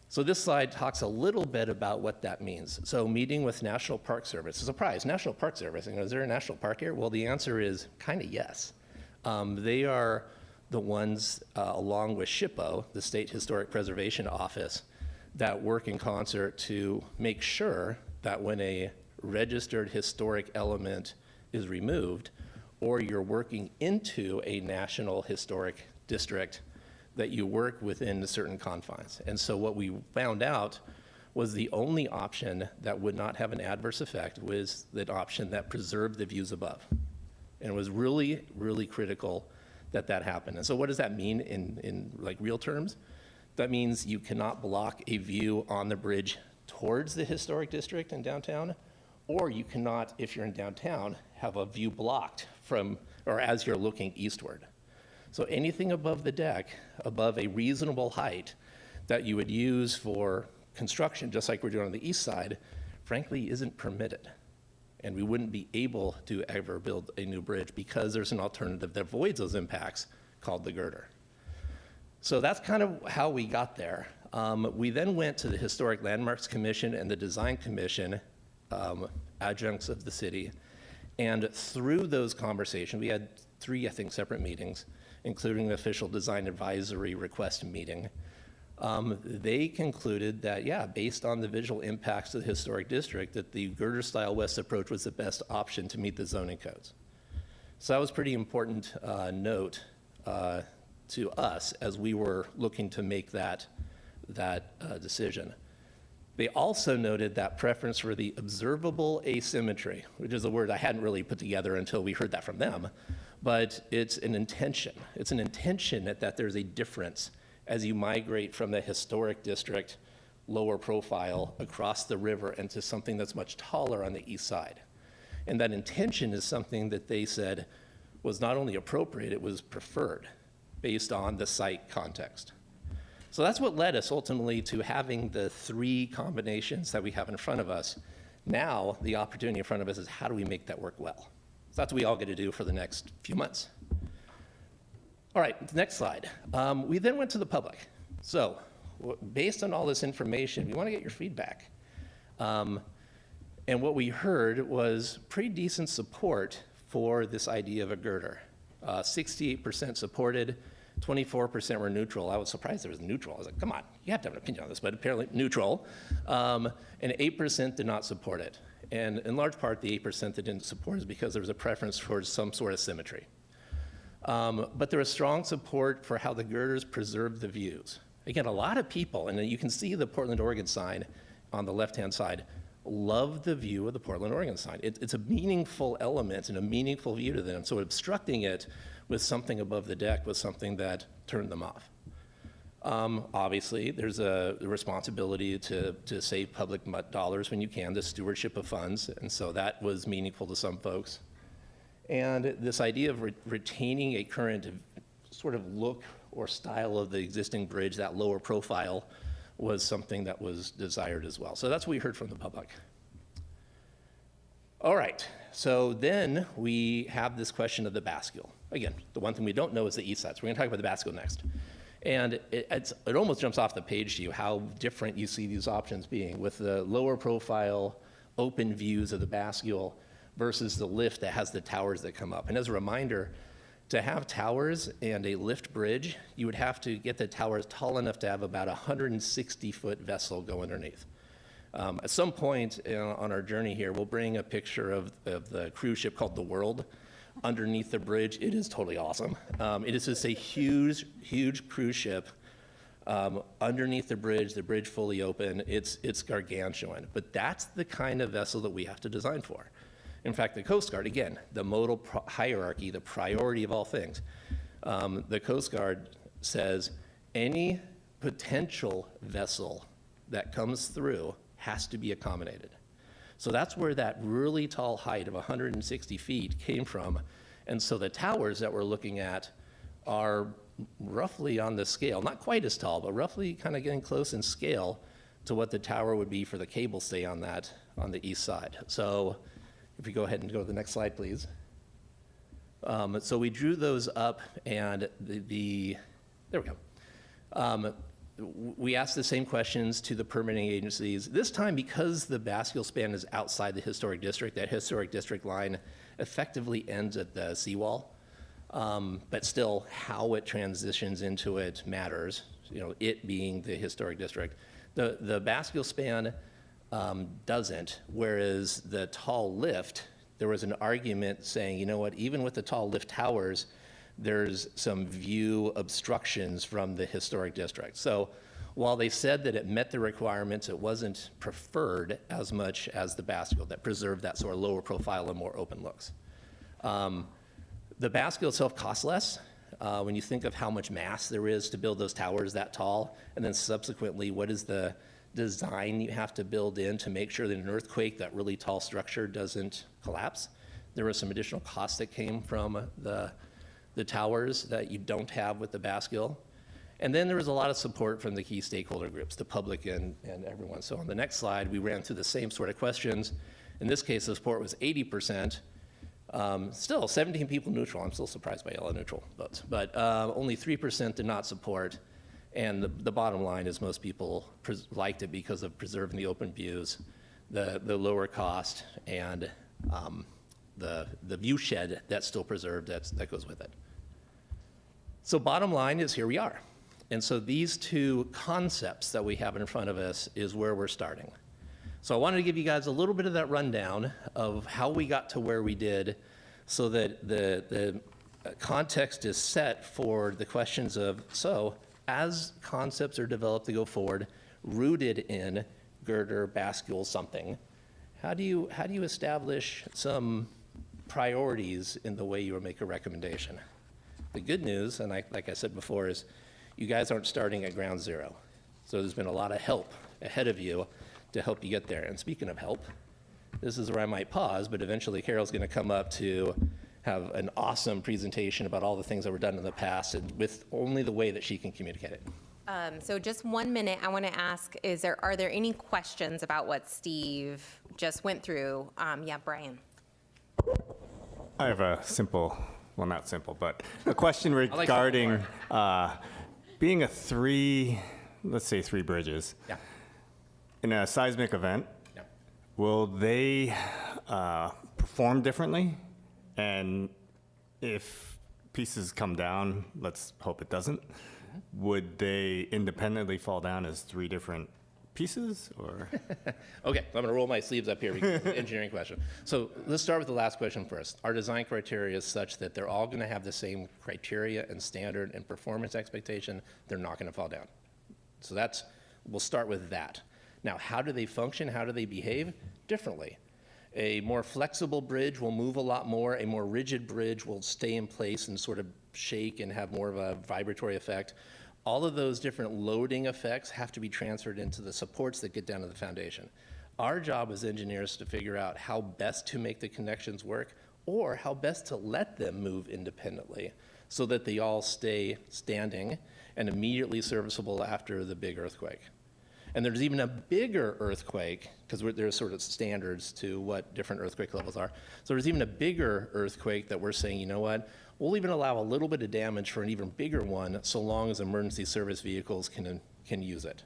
So this slide talks a little bit about what that means. So meeting with National Park Service, surprise, National Park Service, is there a national park here? Well, the answer is kind of yes. They are the ones, along with SHPO, the State Historic Preservation Office, that work in concert to make sure that when a registered historic element is removed, or you're working into a national historic district, that you work within certain confines. And so what we found out was the only option that would not have an adverse effect was the option that preserved the views above. And it was really, really critical that that happened. And so what does that mean in like real terms? That means you cannot block a view on the bridge towards the historic district in downtown, or you cannot, if you're in downtown, have a view blocked from, or as you're looking eastward. So anything above the deck, above a reasonable height that you would use for construction, just like we're doing on the east side, frankly isn't permitted. And we wouldn't be able to ever build a new bridge because there's an alternative that avoids those impacts called the girder. So that's kind of how we got there. We then went to the Historic Landmarks Commission and the Design Commission adjuncts of the city. And through those conversations, we had 3, I think, separate meetings, including an official design advisory request meeting. They concluded that, yeah, based on the visual impacts of the historic district, that the girder-style west approach was the best option to meet the zoning codes. So that was a pretty important note to us as we were looking to make that decision. They also noted that preference for the observable asymmetry, which is a word I hadn't really put together until we heard that from them, but it's an intention. It's an intention that there's a difference as you migrate from the historic district, lower profile, across the river into something that's much taller on the east side. And that intention is something that they said was not only appropriate, it was preferred based on the site context. So that's what led us ultimately to having the 3 combinations that we have in front of us. Now, the opportunity in front of us is how do we make that work well? So that's what we all get to do for the next few months. All right, the next slide. We then went to the public. So based on all this information, we want to get your feedback. And what we heard was pretty decent support for this idea of a girder. 68% supported, 24% were neutral. I was surprised there was neutral. I was like, come on, you have to have an opinion on this, but apparently neutral. And 8% did not support it. And in large part, the 8% that didn't support is because there was a preference for some sort of symmetry. But there was strong support for how the girders preserve the views. Again, a lot of people, and you can see the Portland, Oregon sign on the left-hand side, love the view of the Portland, Oregon sign. It's a meaningful element and a meaningful view to them. So obstructing it with something above the deck was something that turned them off. Obviously, there's a responsibility to save public dollars when you can, the stewardship of funds, and so that was meaningful to some folks. And this idea of retaining a current sort of look or style of the existing bridge, that lower profile, was something that was desired as well. So that's what we heard from the public. All right, so then we have this question of the bascule. Again, the one thing we don't know is the east side, so we're gonna talk about the bascule next. And it almost jumps off the page to you how different you see these options being with the lower profile, open views of the bascule versus the lift that has the towers that come up. And as a reminder, to have towers and a lift bridge, you would have to get the towers tall enough to have about a 160-foot vessel go underneath. At some point on our journey here, we'll bring a picture of the cruise ship called the World underneath the bridge. It is totally awesome. It is just a huge, huge cruise ship underneath the bridge fully open. It's gargantuan, but that's the kind of vessel that we have to design for. In fact, the Coast Guard, again, the modal hierarchy, the priority of all things, the Coast Guard says any potential vessel that comes through has to be accommodated. So that's where that really tall height of 160 feet came from. And so the towers that we're looking at are roughly on the scale, not quite as tall, but roughly kind of getting close in scale to what the tower would be for the cable stay on the east side. So if we go ahead and go to the next slide, please. So we drew those up, and there we go. We asked the same questions to the permitting agencies. This time, because the bascule span is outside the historic district, that historic district line effectively ends at the seawall. But still, how it transitions into it matters, it being the historic district. The bascule span doesn't, whereas the tall lift, there was an argument saying, you know what, even with the tall lift towers, there's some view obstructions from the historic district. So while they said that it met the requirements, it wasn't preferred as much as the bascule that preserved that sort of lower profile and more open looks. The bascule itself costs less. When you think of how much mass there is to build those towers that tall, and then subsequently, what is the design you have to build in to make sure that an earthquake, that really tall structure, doesn't collapse. There was some additional costs that came from the towers that you don't have with the bascule. And then there was a lot of support from the key stakeholder groups, the public and everyone. So on the next slide, we ran through the same sort of questions. In this case, the support was 80%. Still, 17 people neutral. I'm still surprised by all the neutral votes. But only 3% did not support. And the bottom line is most people liked it because of preserving the open views, the lower cost and the view shed that's still preserved that goes with it. So bottom line is here we are. And so these two concepts that we have in front of us is where we're starting. So I wanted to give you guys a little bit of that rundown of how we got to where we did so that the context is set for the questions of, so as concepts are developed to go forward, rooted in girder, bascule, something, how do you establish some priorities in the way you make a recommendation? The good news, and like I said before, is you guys aren't starting at ground zero. So there's been a lot of help ahead of you to help you get there. And speaking of help, this is where I might pause, but eventually Carol's going to come up to have an awesome presentation about all the things that were done in the past and with only the way that she can communicate it. So just 1 minute, I want to ask, are there any questions about what Steve just went through? Yeah, Brian. I have a simple, well, not simple, but a question regarding being let's say three bridges. Yeah. In a seismic event, yeah. Will they perform differently? And if pieces come down, let's hope it doesn't, would they independently fall down as three different pieces, or? Okay, I'm gonna roll my sleeves up here because it's an engineering question. So let's start with the last question first. Our design criteria is such that they're all gonna have the same criteria and standard and performance expectation. They're not gonna fall down. So we'll start with that. Now, how do they function? How do they behave? Differently. A more flexible bridge will move a lot more. A more rigid bridge will stay in place and sort of shake and have more of a vibratory effect. All of those different loading effects have to be transferred into the supports that get down to the foundation. Our job as engineers is to figure out how best to make the connections work or how best to let them move independently so that they all stay standing and immediately serviceable after the big earthquake. And there's even a bigger earthquake, because there's sort of standards to what different earthquake levels are. So there's even a bigger earthquake that we're saying, you know what, we'll even allow a little bit of damage for an even bigger one so long as emergency service vehicles can use it.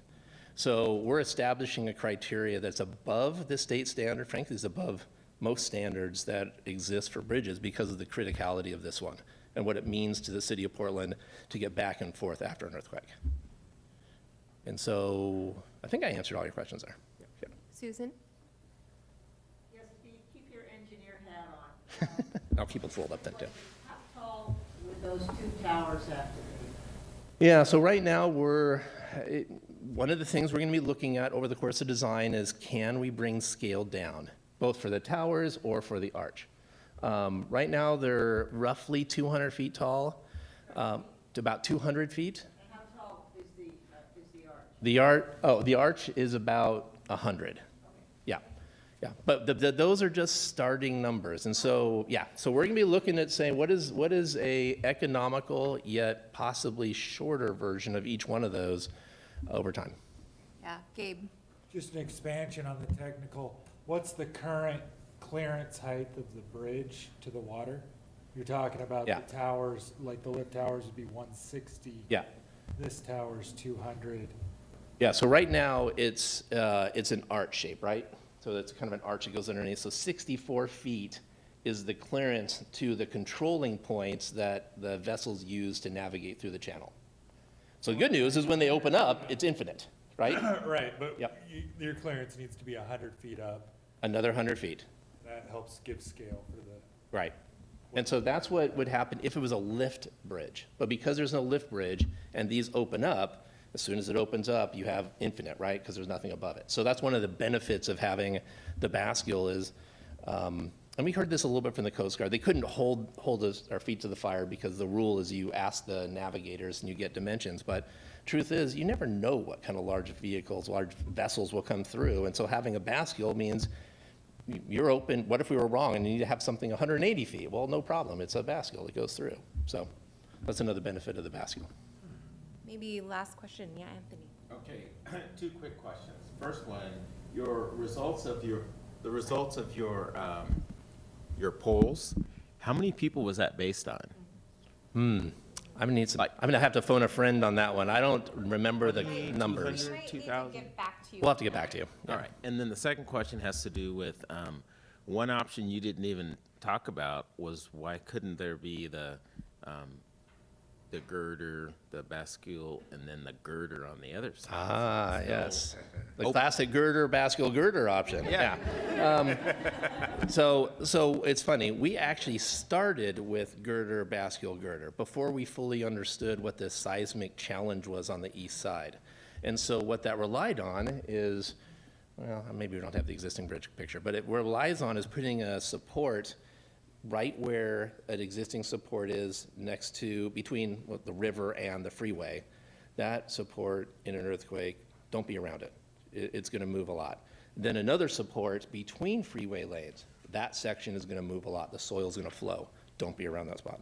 So we're establishing a criteria that's above the state standard, frankly, is above most standards that exist for bridges because of the criticality of this one and what it means to the city of Portland to get back and forth after an earthquake. And so I think I answered all your questions there. Yeah. Susan? Yes, Steve, keep your engineer hat on. I'll keep it rolled up then too. How tall would those two towers have to be? Yeah, so right now one of the things we're going to be looking at over the course of design is can we bring scale down, both for the towers or for the arch. Right now they're roughly 200 feet tall, to about 200 feet. And how tall is the arch? The arch is about 100. Okay. Yeah. But those are just starting numbers. And so, yeah, so we're gonna be looking at saying what is a economical yet possibly shorter version of each one of those over time. Yeah, Gabe. Just an expansion on the technical, what's the current clearance height of the bridge to the water? You're talking about the towers, like the lift towers would be 160. Yeah. This tower's 200. Yeah, so right now it's an arch shape, right? So it's kind of an arch that goes underneath. So 64 feet is the clearance to the controlling points that the vessels use to navigate through the channel. So the good news is when they open up, it's infinite, right? Right, but your clearance needs to be 100 feet up. Another 100 feet. That helps give scale for the. Right. And so that's what would happen if it was a lift bridge. But because there's no lift bridge and these open up, as soon as it opens up, you have infinite, right? Because there's nothing above it. So that's one of the benefits of having the bascule is, and we heard this a little bit from the Coast Guard, they couldn't hold our feet to the fire because the rule is you ask the navigators and you get dimensions. But truth is, you never know what kind of large vehicles, large vessels will come through. And so having a bascule means you're open. What if we were wrong and you need to have something 180 feet? Well, no problem. It's a bascule. It goes through. So that's another benefit of the bascule. Maybe last question. Yeah, Anthony. Okay, two quick questions. First one, the results of your polls, how many people was that based on? I'm gonna need some, I'm gonna have to phone a friend on that one. I don't remember the numbers. 2,000? We'll have to get back to you. All right, and then the second question has to do with, one option you didn't even talk about was why couldn't there be the girder, the bascule, and then the girder on the other side? Ah, yes. The classic girder, bascule girder option. Yeah. So it's funny. We actually started with girder, bascule girder before we fully understood what this seismic challenge was on the east side. And so what that relied on is, well, maybe we don't have the existing bridge picture, but it relies on is putting a support right where an existing support is next to, between the river and the freeway. That support in an earthquake, don't be around it. It's gonna move a lot. Then another support between freeway lanes. That section is gonna move a lot. The soil's gonna flow. Don't be around that spot.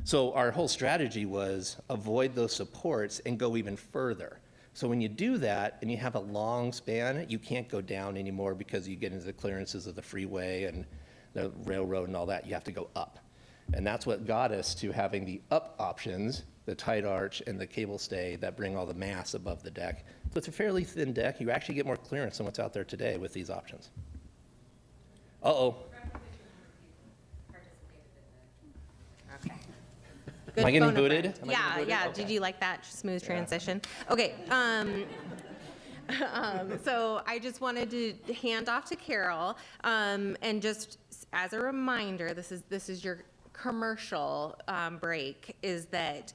So our whole strategy was avoid those supports and go even further. So when you do that and you have a long span, you can't go down anymore because you get into the clearances of the freeway and the railroad and all that. You have to go up. And that's what got us to having the up options, the tight arch and the cable stay that bring all the mass above the deck. So it's a fairly thin deck. You actually get more clearance than what's out there today with these options. Uh-oh. Good Am I getting phone a booted? friend. Am I Yeah, getting booted? yeah. Okay. Did you like that smooth transition? Okay. So I just wanted to hand off to Carol, and just as a reminder, this is your commercial break. Is that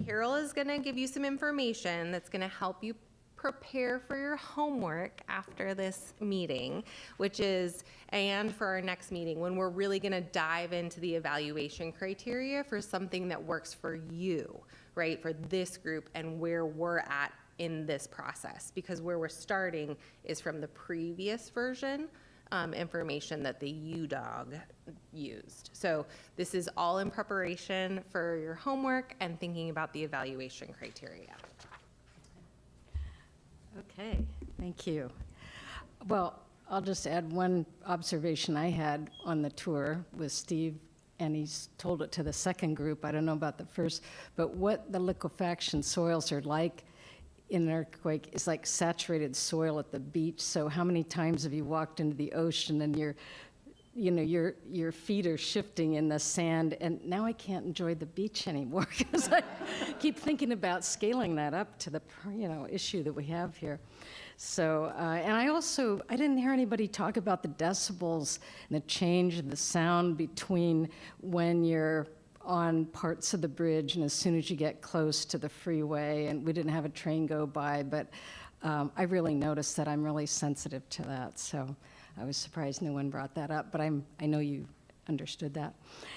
Carol is going to give you some information that's going to help you prepare for your homework after this meeting, which is, and for our next meeting, when we're really going to dive into the evaluation criteria for something that works for you, right, for this group and where we're at in this process. Because where we're starting is from the previous version information that the UDOG used. So this is all in preparation for your homework and thinking about the evaluation criteria. Okay, thank you. Well, I'll just add one observation I had on the tour with Steve, and he's told it to the second group. I don't know about the first, but what the liquefaction soils are like in an earthquake is like saturated soil at the beach. So how many times have you walked into the ocean and your feet are shifting in the sand, and now I can't enjoy the beach anymore because I keep thinking about scaling that up to the issue that we have here. So, and I didn't hear anybody talk about the decibels and the change in the sound between when you're on parts of the bridge and as soon as you get close to the freeway, and we didn't have a train go by, but I really noticed that. I'm really sensitive to that, so I was surprised no one brought that up, but I know you understood that.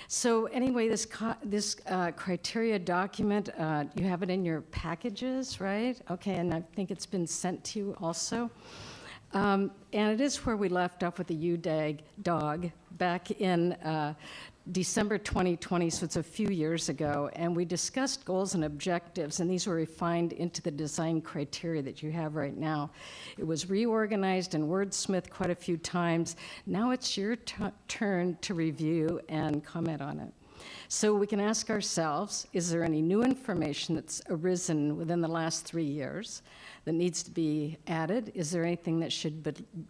So anyway, this criteria document, you have it in your packages, right? Okay, and I think it's been sent to you also. And it is where we left off with the UDOG back in December 2020, so it's a few years ago, and we discussed goals and objectives, and these were refined into the design criteria that you have right now. It was reorganized and wordsmithed quite a few times. Now it's your turn to review and comment on it. So we can ask ourselves, is there any new information that's arisen within the last 3 years that needs to be added? Is there anything that should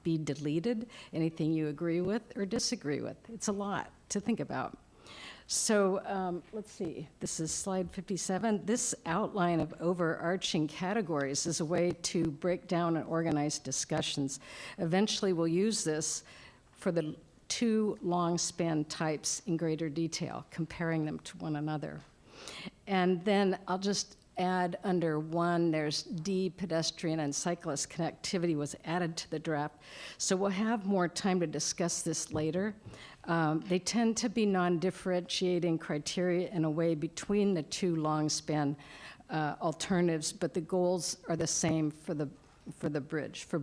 be deleted? Anything you agree with or disagree with? It's a lot to think about. So let's see, this is slide 57. This outline of overarching categories is a way to break down and organize discussions. Eventually we'll use this for the two long span types in greater detail, comparing them to one another. And then I'll just add under one, there's D, pedestrian and cyclist connectivity was added to the draft. So we'll have more time to discuss this later. They tend to be non-differentiating criteria in a way between the two long span alternatives, but the goals are the same for the bridge, for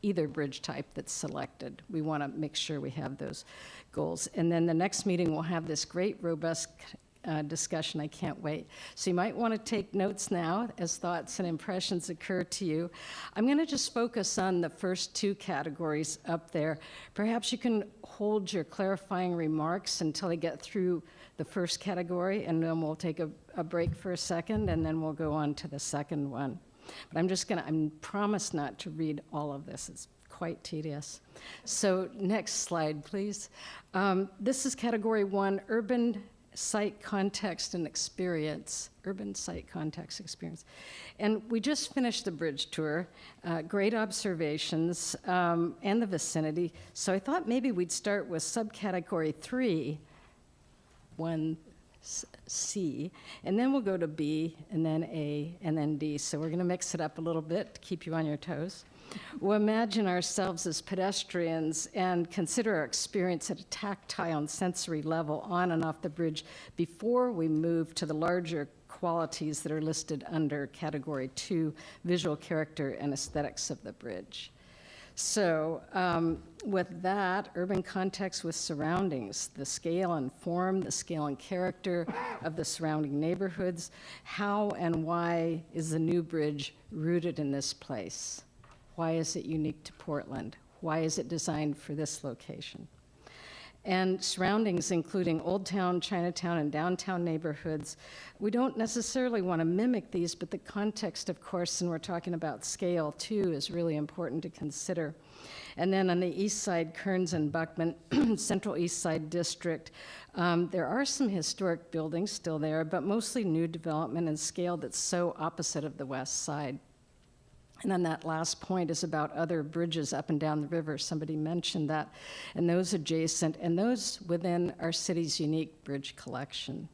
either bridge type that's selected. We want to make sure we have those goals. And then the next meeting we'll have this great robust discussion. I can't wait. So you might want to take notes now as thoughts and impressions occur to you. I'm going to just focus on the first two categories up there. Perhaps you can hold your clarifying remarks until I get through the first category, and then we'll take a break for a second, and then we'll go on to the second one. But I promise not to read all of this. It's quite tedious. So next slide, please. This is category 1, urban site context and experience, urban site context experience. And we just finished the bridge tour, great observations, and the vicinity. So I thought maybe we'd start with subcategory 3, 1C, and then we'll go to B, and then A, and then D. So we're going to mix it up a little bit to keep you on your toes. We'll imagine ourselves as pedestrians and consider our experience at a tactile and sensory level on and off the bridge before we move to the larger qualities that are listed under category 2, visual character and aesthetics of the bridge. So with that, urban context with surroundings, the scale and form, the scale and character of the surrounding neighborhoods, how and why is the new bridge rooted in this place? Why is it unique to Portland? Why is it designed for this location? And surroundings, including Old Town, Chinatown, and downtown neighborhoods. We don't necessarily want to mimic these, but the context, of course, and we're talking about scale too, is really important to consider. And then on the east side, Kearns and Buckman, Central East Side District, there are some historic buildings still there, but mostly new development and scale that's so opposite of the west side. And then that last point is about other bridges up and down the river. Somebody mentioned that. And those adjacent, and those within our city's unique bridge collection.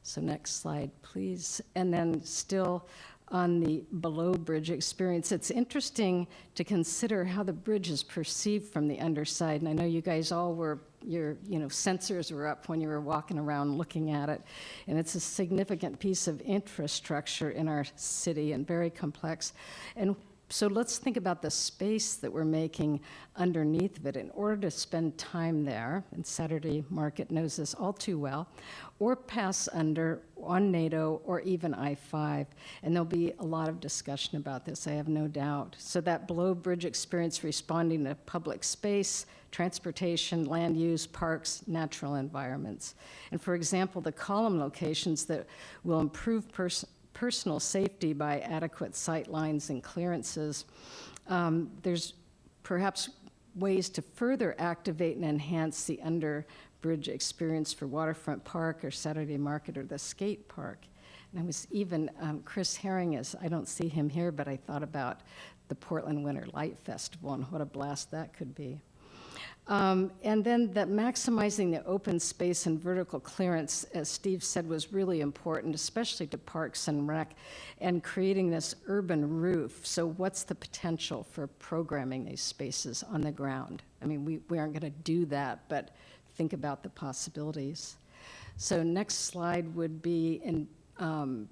So next slide, please. And then still on the below bridge experience, it's interesting to consider how the bridge is perceived from the underside. And I know you guys all were, your sensors were up when you were walking around looking at it. And it's a significant piece of infrastructure in our city and very complex. And so let's think about the space that we're making underneath of it in order to spend time there, and Saturday Market knows this all too well, or pass under on NATO or even I-5. And there'll be a lot of discussion about this, I have no doubt. So that below bridge experience responding to public space, transportation, land use, parks, natural environments. And for example, the column locations that will improve personal safety by adequate sight lines and clearances. There's perhaps ways to further activate and enhance the under-bridge experience for Waterfront Park or Saturday Market or the skate park. And I was even, Chris Herring I don't see him here, but I thought about the Portland Winter Light Festival and what a blast that could be. And then that maximizing the open space and vertical clearance, as Steve said, was really important, especially to Parks and Rec, and creating this urban roof. So what's the potential for programming these spaces on the ground? I mean, we aren't going to do that, but think about the possibilities. So next slide would be in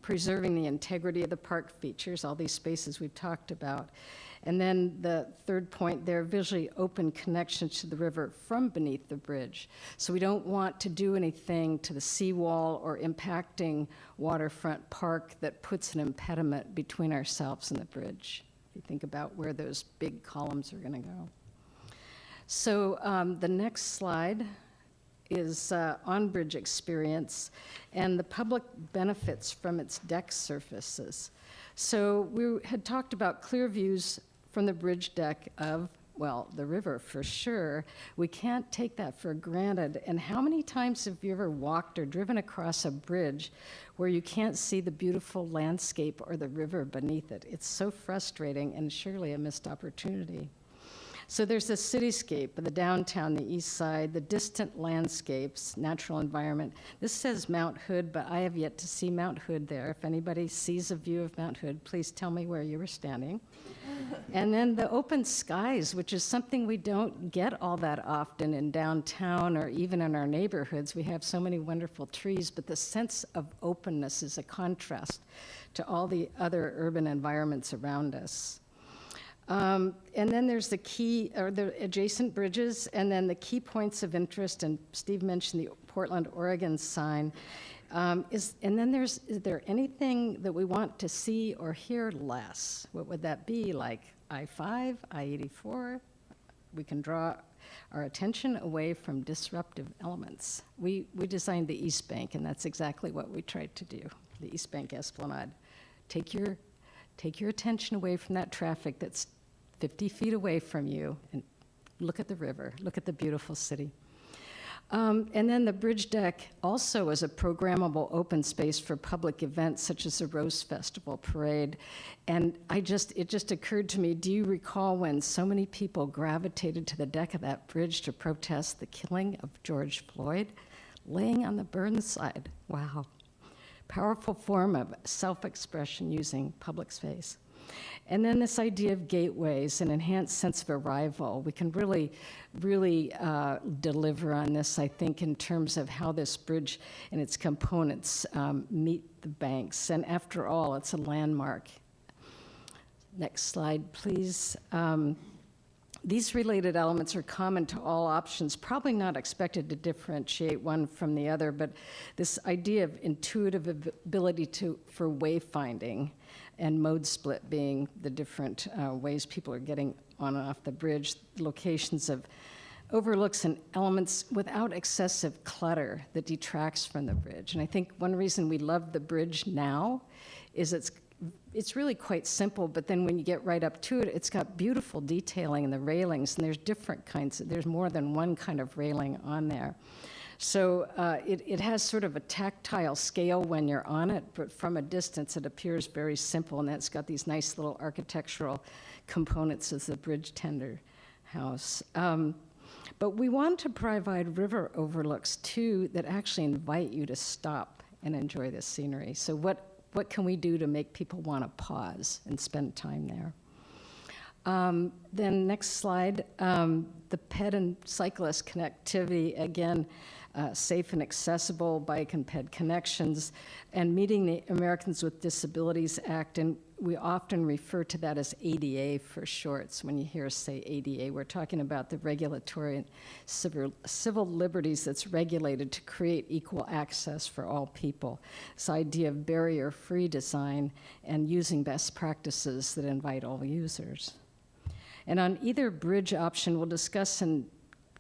preserving the integrity of the park features, all these spaces we've talked about. And then the third point there, visually open connection to the river from beneath the bridge. So we don't want to do anything to the seawall or impacting Waterfront Park that puts an impediment between ourselves and the bridge. If you think about where those big columns are going to go. So the next slide is on-bridge experience and the public benefits from its deck surfaces. So we had talked about clear views from the bridge deck of, well, the river for sure. We can't take that for granted. And how many times have you ever walked or driven across a bridge where you can't see the beautiful landscape or the river beneath it? It's so frustrating and surely a missed opportunity. So there's the cityscape of the downtown, the east side, the distant landscapes, natural environment. This says Mount Hood, but I have yet to see Mount Hood there. If anybody sees a view of Mount Hood, please tell me where you were standing. And then the open skies, which is something we don't get all that often in downtown or even in our neighborhoods. We have so many wonderful trees, but the sense of openness is a contrast to all the other urban environments around us. And then there's the key, or the adjacent bridges, and then the key points of interest, and Steve mentioned the Portland, Oregon sign. Is there anything that we want to see or hear less? What would that be, like I-5, I-84? We can draw our attention away from disruptive elements. We designed the East Bank, and that's exactly what we tried to do, the East Bank Esplanade. Take your attention away from that traffic that's 50 feet away from you and look at the river, look at the beautiful city. And then the bridge deck also is a programmable open space for public events such as the Rose Festival Parade. And it just occurred to me, do you recall when so many people gravitated to the deck of that bridge to protest the killing of George Floyd? Laying on the Burnside. Wow. Powerful form of self-expression using public space. And then this idea of gateways, an enhanced sense of arrival. We can really deliver on this, I think, in terms of how this bridge and its components meet the banks. And after all, it's a landmark. Next slide, please. These related elements are common to all options, probably not expected to differentiate one from the other, but this idea of intuitive ability for wayfinding and mode split being the different ways people are getting on and off the bridge, locations of overlooks and elements without excessive clutter that detracts from the bridge. And I think one reason we love the bridge now is it's really quite simple, but then when you get right up to it, it's got beautiful detailing in the railings, and there's different kinds, there's more than one kind of railing on there. So it has sort of a tactile scale when you're on it, but from a distance it appears very simple, and it's got these nice little architectural components as the bridge tender house. But we want to provide river overlooks too that actually invite you to stop and enjoy the scenery. So what can we do to make people want to pause and spend time there? Then next slide, the ped and cyclist connectivity, again, safe and accessible bike and ped connections, and meeting the Americans with Disabilities Act, and we often refer to that as ADA for shorts. When you hear us say ADA, we're talking about the regulatory and civil liberties that's regulated to create equal access for all people. This idea of barrier-free design and using best practices that invite all users. And on either bridge option, we'll discuss and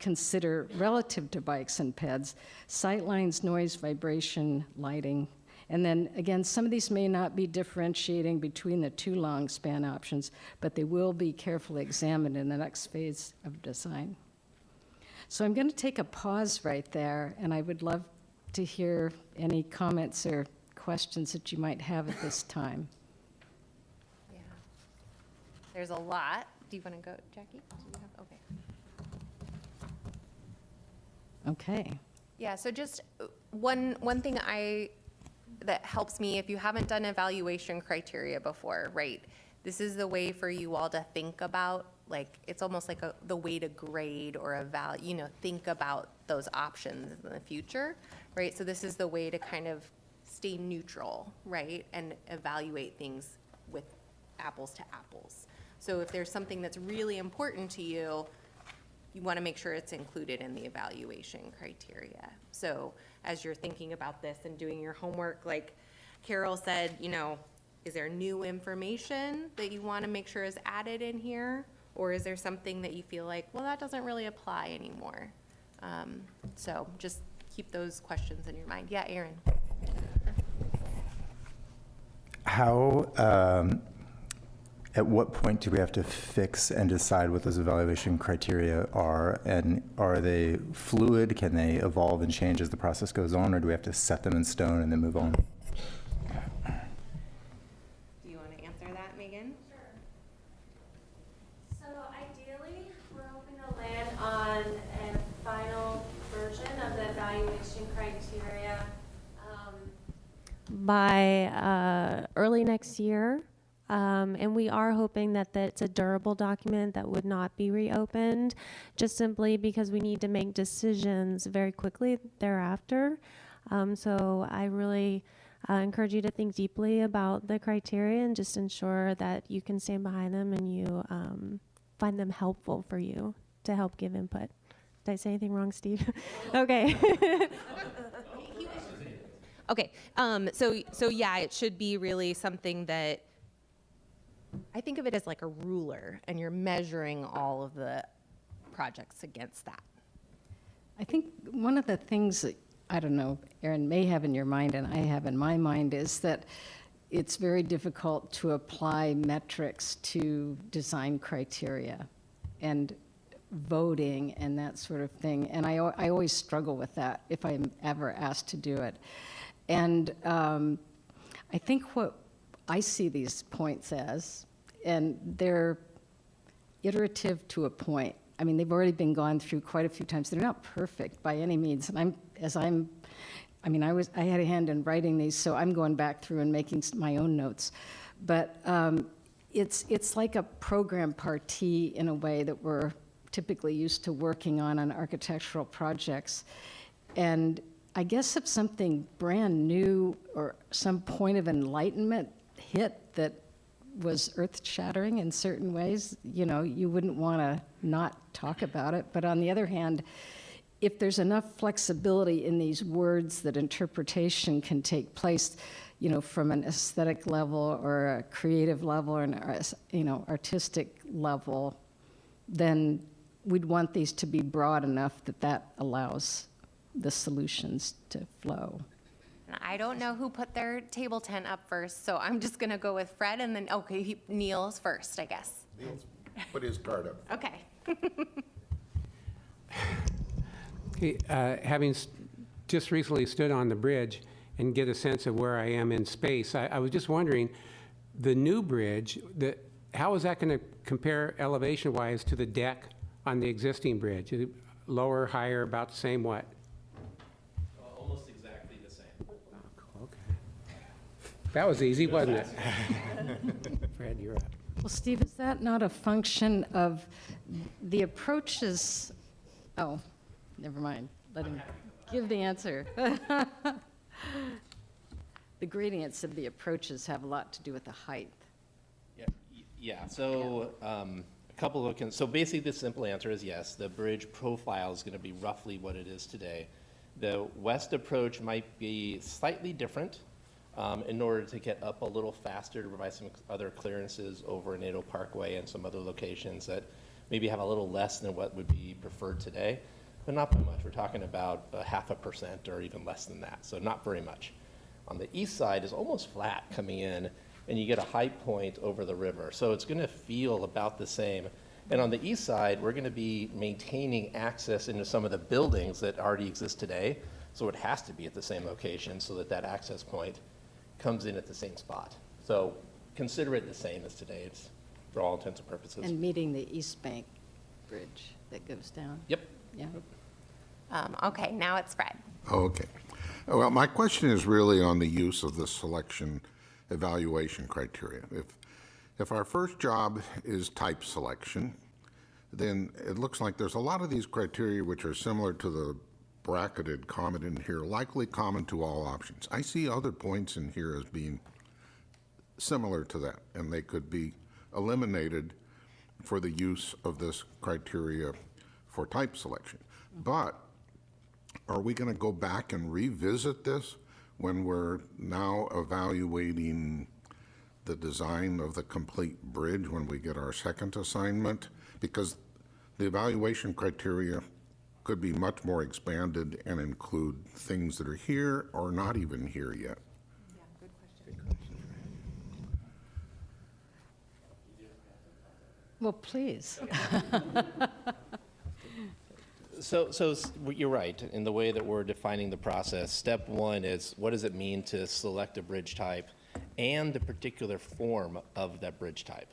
consider, relative to bikes and peds, sight lines, noise, vibration, lighting. And then again, some of these may not be differentiating between the two long span options, but they will be carefully examined in the next phase of design. So I'm going to take a pause right there, and I would love to hear any comments or questions that you might have at this time. Yeah. There's a lot. Do you want to go, Jackie? Do you have, okay. Okay. Yeah, so just one thing that helps me, if you haven't done evaluation criteria before, right? This is the way for you all to think about, like, it's almost like the way to grade or think about those options in the future, right? So this is the way to kind of stay neutral, right? And evaluate things with apples to apples. So if there's something that's really important to you, you want to make sure it's included in the evaluation criteria. So as you're thinking about this and doing your homework, like Carol said, is there new information that you want to make sure is added in here? Or is there something that you feel like, well, that doesn't really apply anymore? So just keep those questions in your mind. Yeah, Aaron. At what point do we have to fix and decide what those evaluation criteria are? And are they fluid? Can they evolve and change as the process goes on? Or do we have to set them in stone and then move on? Do you want to answer that, Megan? Sure. So ideally, we're hoping to land on a final version of the evaluation criteria by early next year. And we are hoping that it's a durable document that would not be reopened, just simply because we need to make decisions very quickly thereafter. So I really encourage you to think deeply about the criteria and just ensure that you can stand behind them and you find them helpful for you to help give input. Did I say anything wrong, Steve? Okay. Okay. So yeah, it should be really something that I think of it as like a ruler, and you're measuring all of the projects against that. I think one of the things that, I don't know, Erin may have in your mind and I have in my mind is that it's very difficult to apply metrics to design criteria and voting and that sort of thing. And I always struggle with that if I'm ever asked to do it. And I think what I see these points as, and they're iterative to a point. I mean, they've already been gone through quite a few times. They're not perfect by any means. And I had a hand in writing these, so I'm going back through and making my own notes. But it's like a program partie in a way that we're typically used to working on architectural projects. And I guess if something brand new or some point of enlightenment hit that was earth-shattering in certain ways, you wouldn't want to not talk about it. But on the other hand, if there's enough flexibility in these words that interpretation can take place, from an aesthetic level or a creative level or an artistic level, then we'd want these to be broad enough that allows the solutions to flow. I don't know who put their table tent up first, so I'm just going to go with Fred, and then, Neil's first, I guess. Neil's put his card up. Okay. Okay, having just recently stood on the bridge and get a sense of where I am in space, I was just wondering, the new bridge, how is that going to compare elevation-wise to the deck on the existing bridge? Is it lower, higher, about the same, what? Almost exactly the same. Okay. That was easy, wasn't it? Fred, you're up. Well, Steve, is that not a function of the approaches? Oh, never mind. Let him give the answer. The gradients of the approaches have a lot to do with the height. Yeah. So a couple of so basically the simple answer is yes. The bridge profile is going to be roughly what it is today. The west approach might be slightly different in order to get up a little faster to provide some other clearances over Nato Parkway and some other locations that maybe have a little less than what would be preferred today, but not by much. We're talking about 0.5% or even less than that, so not very much. On the east side is almost flat coming in, and you get a high point over the river. So it's going to feel about the same. And on the east side, we're going to be maintaining access into some of the buildings that already exist today. So it has to be at the same location so that that access point comes in at the same spot. So consider it the same as today. It's for all intents and purposes. And meeting the East Bank Bridge that goes down. Yep. Yeah. Okay, now it's Fred. Okay. Well, my question is really on the use of the selection evaluation criteria. If our first job is type selection, then it looks like there's a lot of these criteria which are similar to the bracketed comment in here, likely common to all options. I see other points in here as being similar to that, and they could be eliminated for the use of this criteria for type selection. But are we going to go back and revisit this when we're now evaluating the design of the complete bridge when we get our second assignment? Because the evaluation criteria could be much more expanded and include things that are here or not even here yet. Yeah, good question. Well, please. So you're right in the way that we're defining the process. Step one is what does it mean to select a bridge type and the particular form of that bridge type.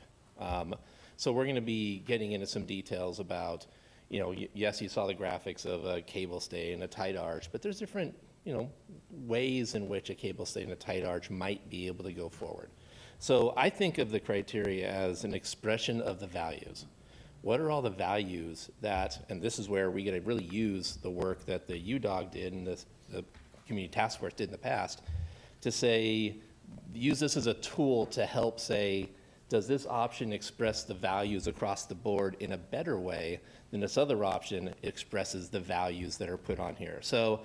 So we're going to be getting into some details about, yes, you saw the graphics of a cable stay and a tight arch, but there's different, ways in which a cable stay and a tight arch might be able to go forward. So I think of the criteria as an expression of the values. What are all the values that, and this is where we get to really use the work that the UDOG did and the Community Task Force did in the past to say, use this as a tool to help say, does this option express the values across the board in a better way than this other option expresses the values that are put on here? So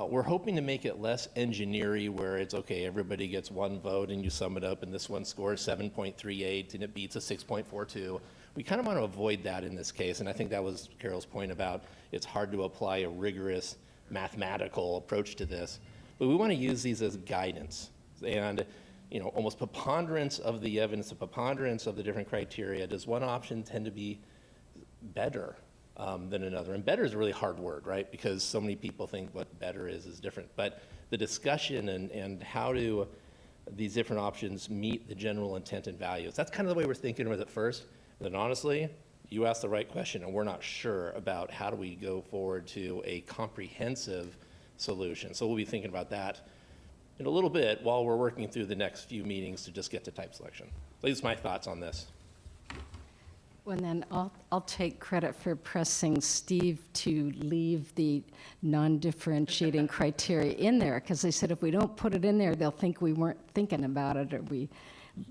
we're hoping to make it less engineering where it's, okay, everybody gets one vote and you sum it up and this one scores 7.38 and it beats a 6.42. We kind of want to avoid that in this case, and I think that was Carol's point about it's hard to apply a rigorous mathematical approach to this, but we want to use these as guidance. And almost preponderance of the evidence, the preponderance of the different criteria, does one option tend to be better than another? And better is a really hard word, right? Because so many people think what better is different. But the discussion and how do these different options meet the general intent and values, that's kind of the way we're thinking with it first. And then honestly, you asked the right question, and we're not sure about how do we go forward to a comprehensive solution. So we'll be thinking about that in a little bit while we're working through the next few meetings to just get to type selection. These are my thoughts on this. Well, then I'll take credit for pressing Steve to leave the non-differentiating criteria in there, because they said if we don't put it in there, they'll think we weren't thinking about it, or we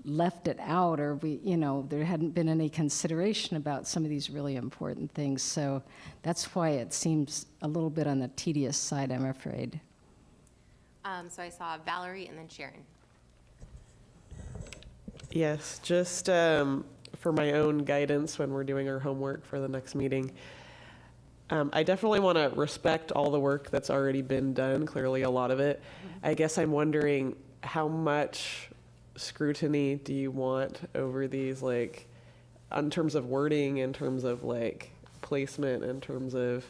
left it out, or there hadn't been any consideration about some of these really important things. So that's why it seems a little bit on the tedious side, I'm afraid. So I saw Valerie and then Sharon. Yes, just for my own guidance when we're doing our homework for the next meeting. I definitely want to respect all the work that's already been done, clearly a lot of it. I guess I'm wondering how much scrutiny do you want over these, like, in terms of wording, in terms of, like, placement, in terms of,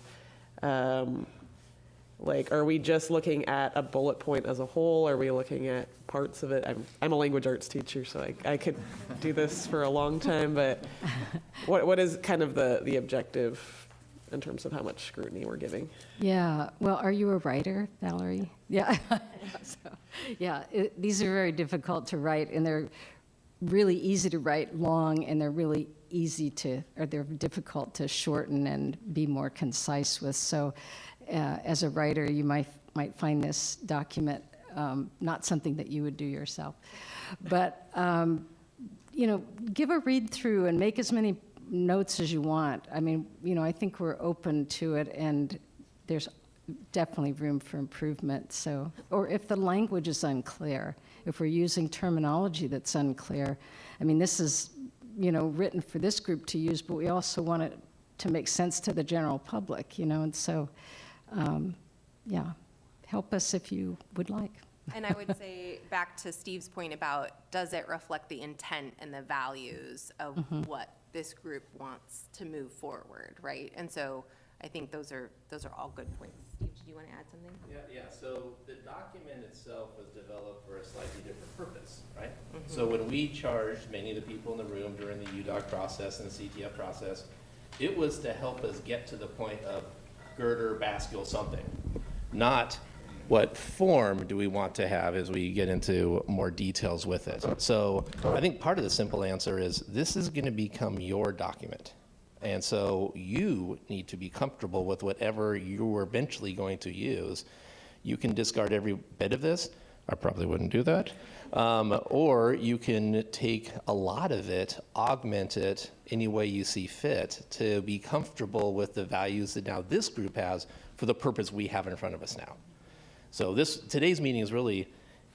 like, are we just looking at a bullet point as a whole? Are we looking at parts of it? I'm a language arts teacher, so I could do this for a long time, but what is kind of the objective in terms of how much scrutiny we're giving? Yeah, well, are you a writer, Valerie? Yeah. These are very difficult to write, and they're really easy to write long, and they're really they're difficult to shorten and be more concise with. So as a writer, you might find this document not something that you would do yourself. But, give a read through and make as many notes as you want. I mean, I think we're open to it, and there's definitely room for improvement. So, or if the language is unclear, if we're using terminology that's unclear, I mean, this is, written for this group to use, but we also want it to make sense to the general public, and so, help us if you would like. And I would say back to Steve's point about, does it reflect the intent and the values of what this group wants to move forward, right? And so I think those are all good points. Steve, did you want to add something? Yeah. So the document itself was developed for a slightly different purpose, right? So when we charged many of the people in the room during the UDOC process and the CTF process, it was to help us get to the point of girder, bascule, something, not what form do we want to have as we get into more details with it. So I think part of the simple answer is this is going to become your document. And so you need to be comfortable with whatever you're eventually going to use. You can discard every bit of this. I probably wouldn't do that. Or you can take a lot of it, augment it any way you see fit to be comfortable with the values that now this group has for the purpose we have in front of us now. So today's meeting is really,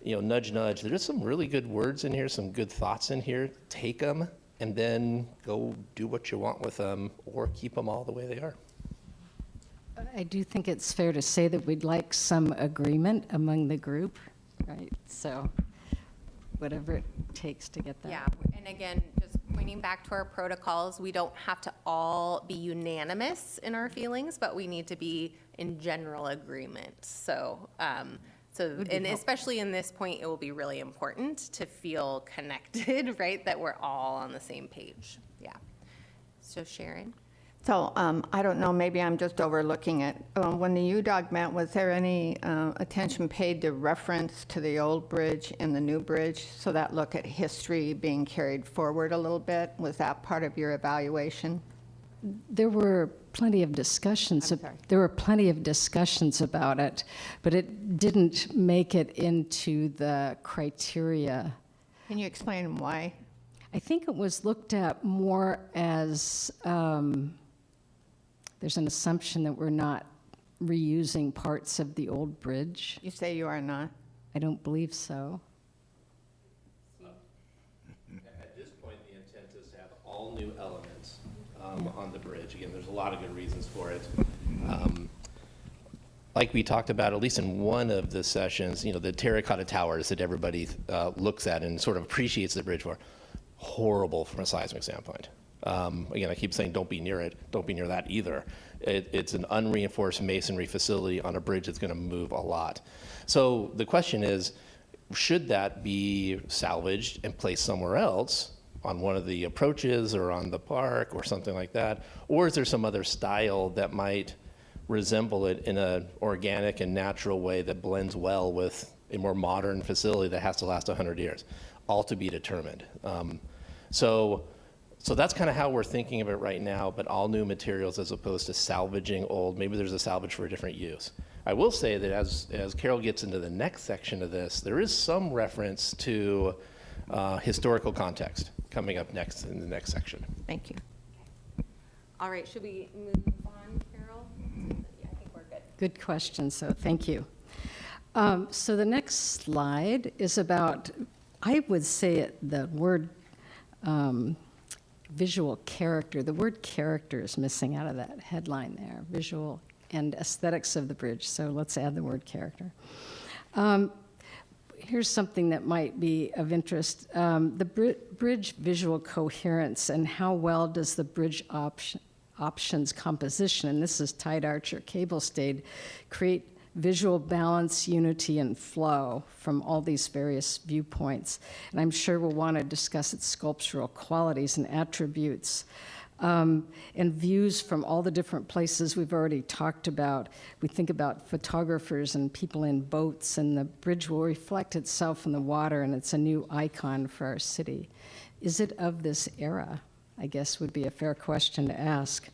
nudge, nudge. There's some really good words in here, some good thoughts in here. Take them and then go do what you want with them, or keep them all the way they are. I do think it's fair to say that we'd like some agreement among the group, right? So whatever it takes to get that. Yeah, and again, just pointing back to our protocols, we don't have to all be unanimous in our feelings, but we need to be in general agreement. So, and especially in this point, it will be really important to feel connected, right? That we're all on the same page. Yeah. So Sharon? So I don't know, maybe I'm just overlooking it. When the UDOG met, was there any attention paid to reference to the old bridge and the new bridge? So that look at history being carried forward a little bit, was that part of your evaluation? There were plenty of discussions. There were plenty of discussions about it, but it didn't make it into the criteria. Can you explain why? I think it was looked at more as there's an assumption that we're not reusing parts of the old bridge. You say you are not? I don't believe so. At this point, the intent is to have all new elements on the bridge. Again, there's a lot of good reasons for it. Like we talked about, at least in one of the sessions, the terracotta towers that everybody looks at and sort of appreciates the bridge for, horrible from a seismic standpoint. Again, I keep saying don't be near it. Don't be near that either. It's an unreinforced masonry facility on a bridge that's going to move a lot. So the question is, should that be salvaged and placed somewhere else on one of the approaches or on the park or something like that? Or is there some other style that might resemble it in an organic and natural way that blends well with a more modern facility that has to last 100 years? All to be determined. So that's kind of how we're thinking of it right now, but all new materials as opposed to salvaging old. Maybe there's a salvage for a different use. I will say that as Carol gets into the next section of this, there is some reference to historical context coming up next in the next section. Thank you. All right, should we move on, Carol? Yeah, I think we're good. Good question, so thank you. So the next slide is about, I would say the word visual character. The word character is missing out of that headline there, visual and aesthetics of the bridge. So let's add the word character. Here's something that might be of interest. The bridge visual coherence and how well does the bridge options composition, and this is tied arch or cable stayed, create visual balance, unity, and flow from all these various viewpoints. And I'm sure we'll want to discuss its sculptural qualities and attributes. And views from all the different places we've already talked about. We think about photographers and people in boats, and the bridge will reflect itself in the water, and it's a new icon for our city. Is it of this era? I guess would be a fair question to ask.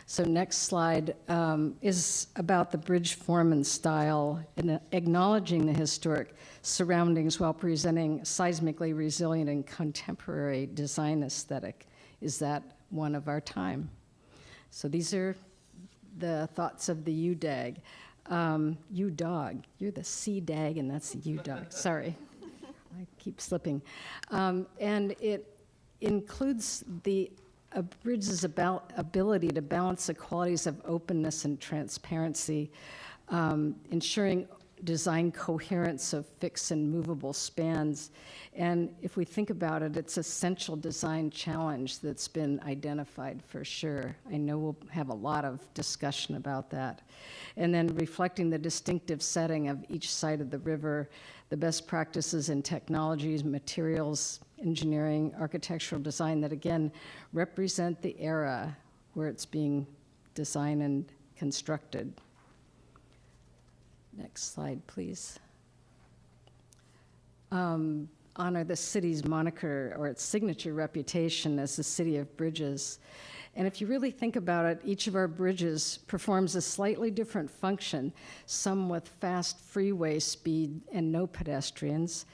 So next slide is about the bridge form and style, and acknowledging the historic surroundings while presenting seismically resilient and contemporary design aesthetic. Is that one of our time? So these are the thoughts of the U-DAG. U-Dog, you're the C-DAG and that's the U-Dog. Sorry, I keep slipping. And it includes the bridge's ability to balance the qualities of openness and transparency, ensuring design coherence of fixed and movable spans. And if we think about it, it's an essential design challenge that's been identified for sure. I know we'll have a lot of discussion about that. And then reflecting the distinctive setting of each side of the river, the best practices in technologies, materials, engineering, architectural design that again represent the era where it's being designed and constructed. Next slide, please. Honor the city's moniker or its signature reputation as the city of bridges. And if you really think about it, each of our bridges performs a slightly different function, some with fast freeway speed and no pedestrians.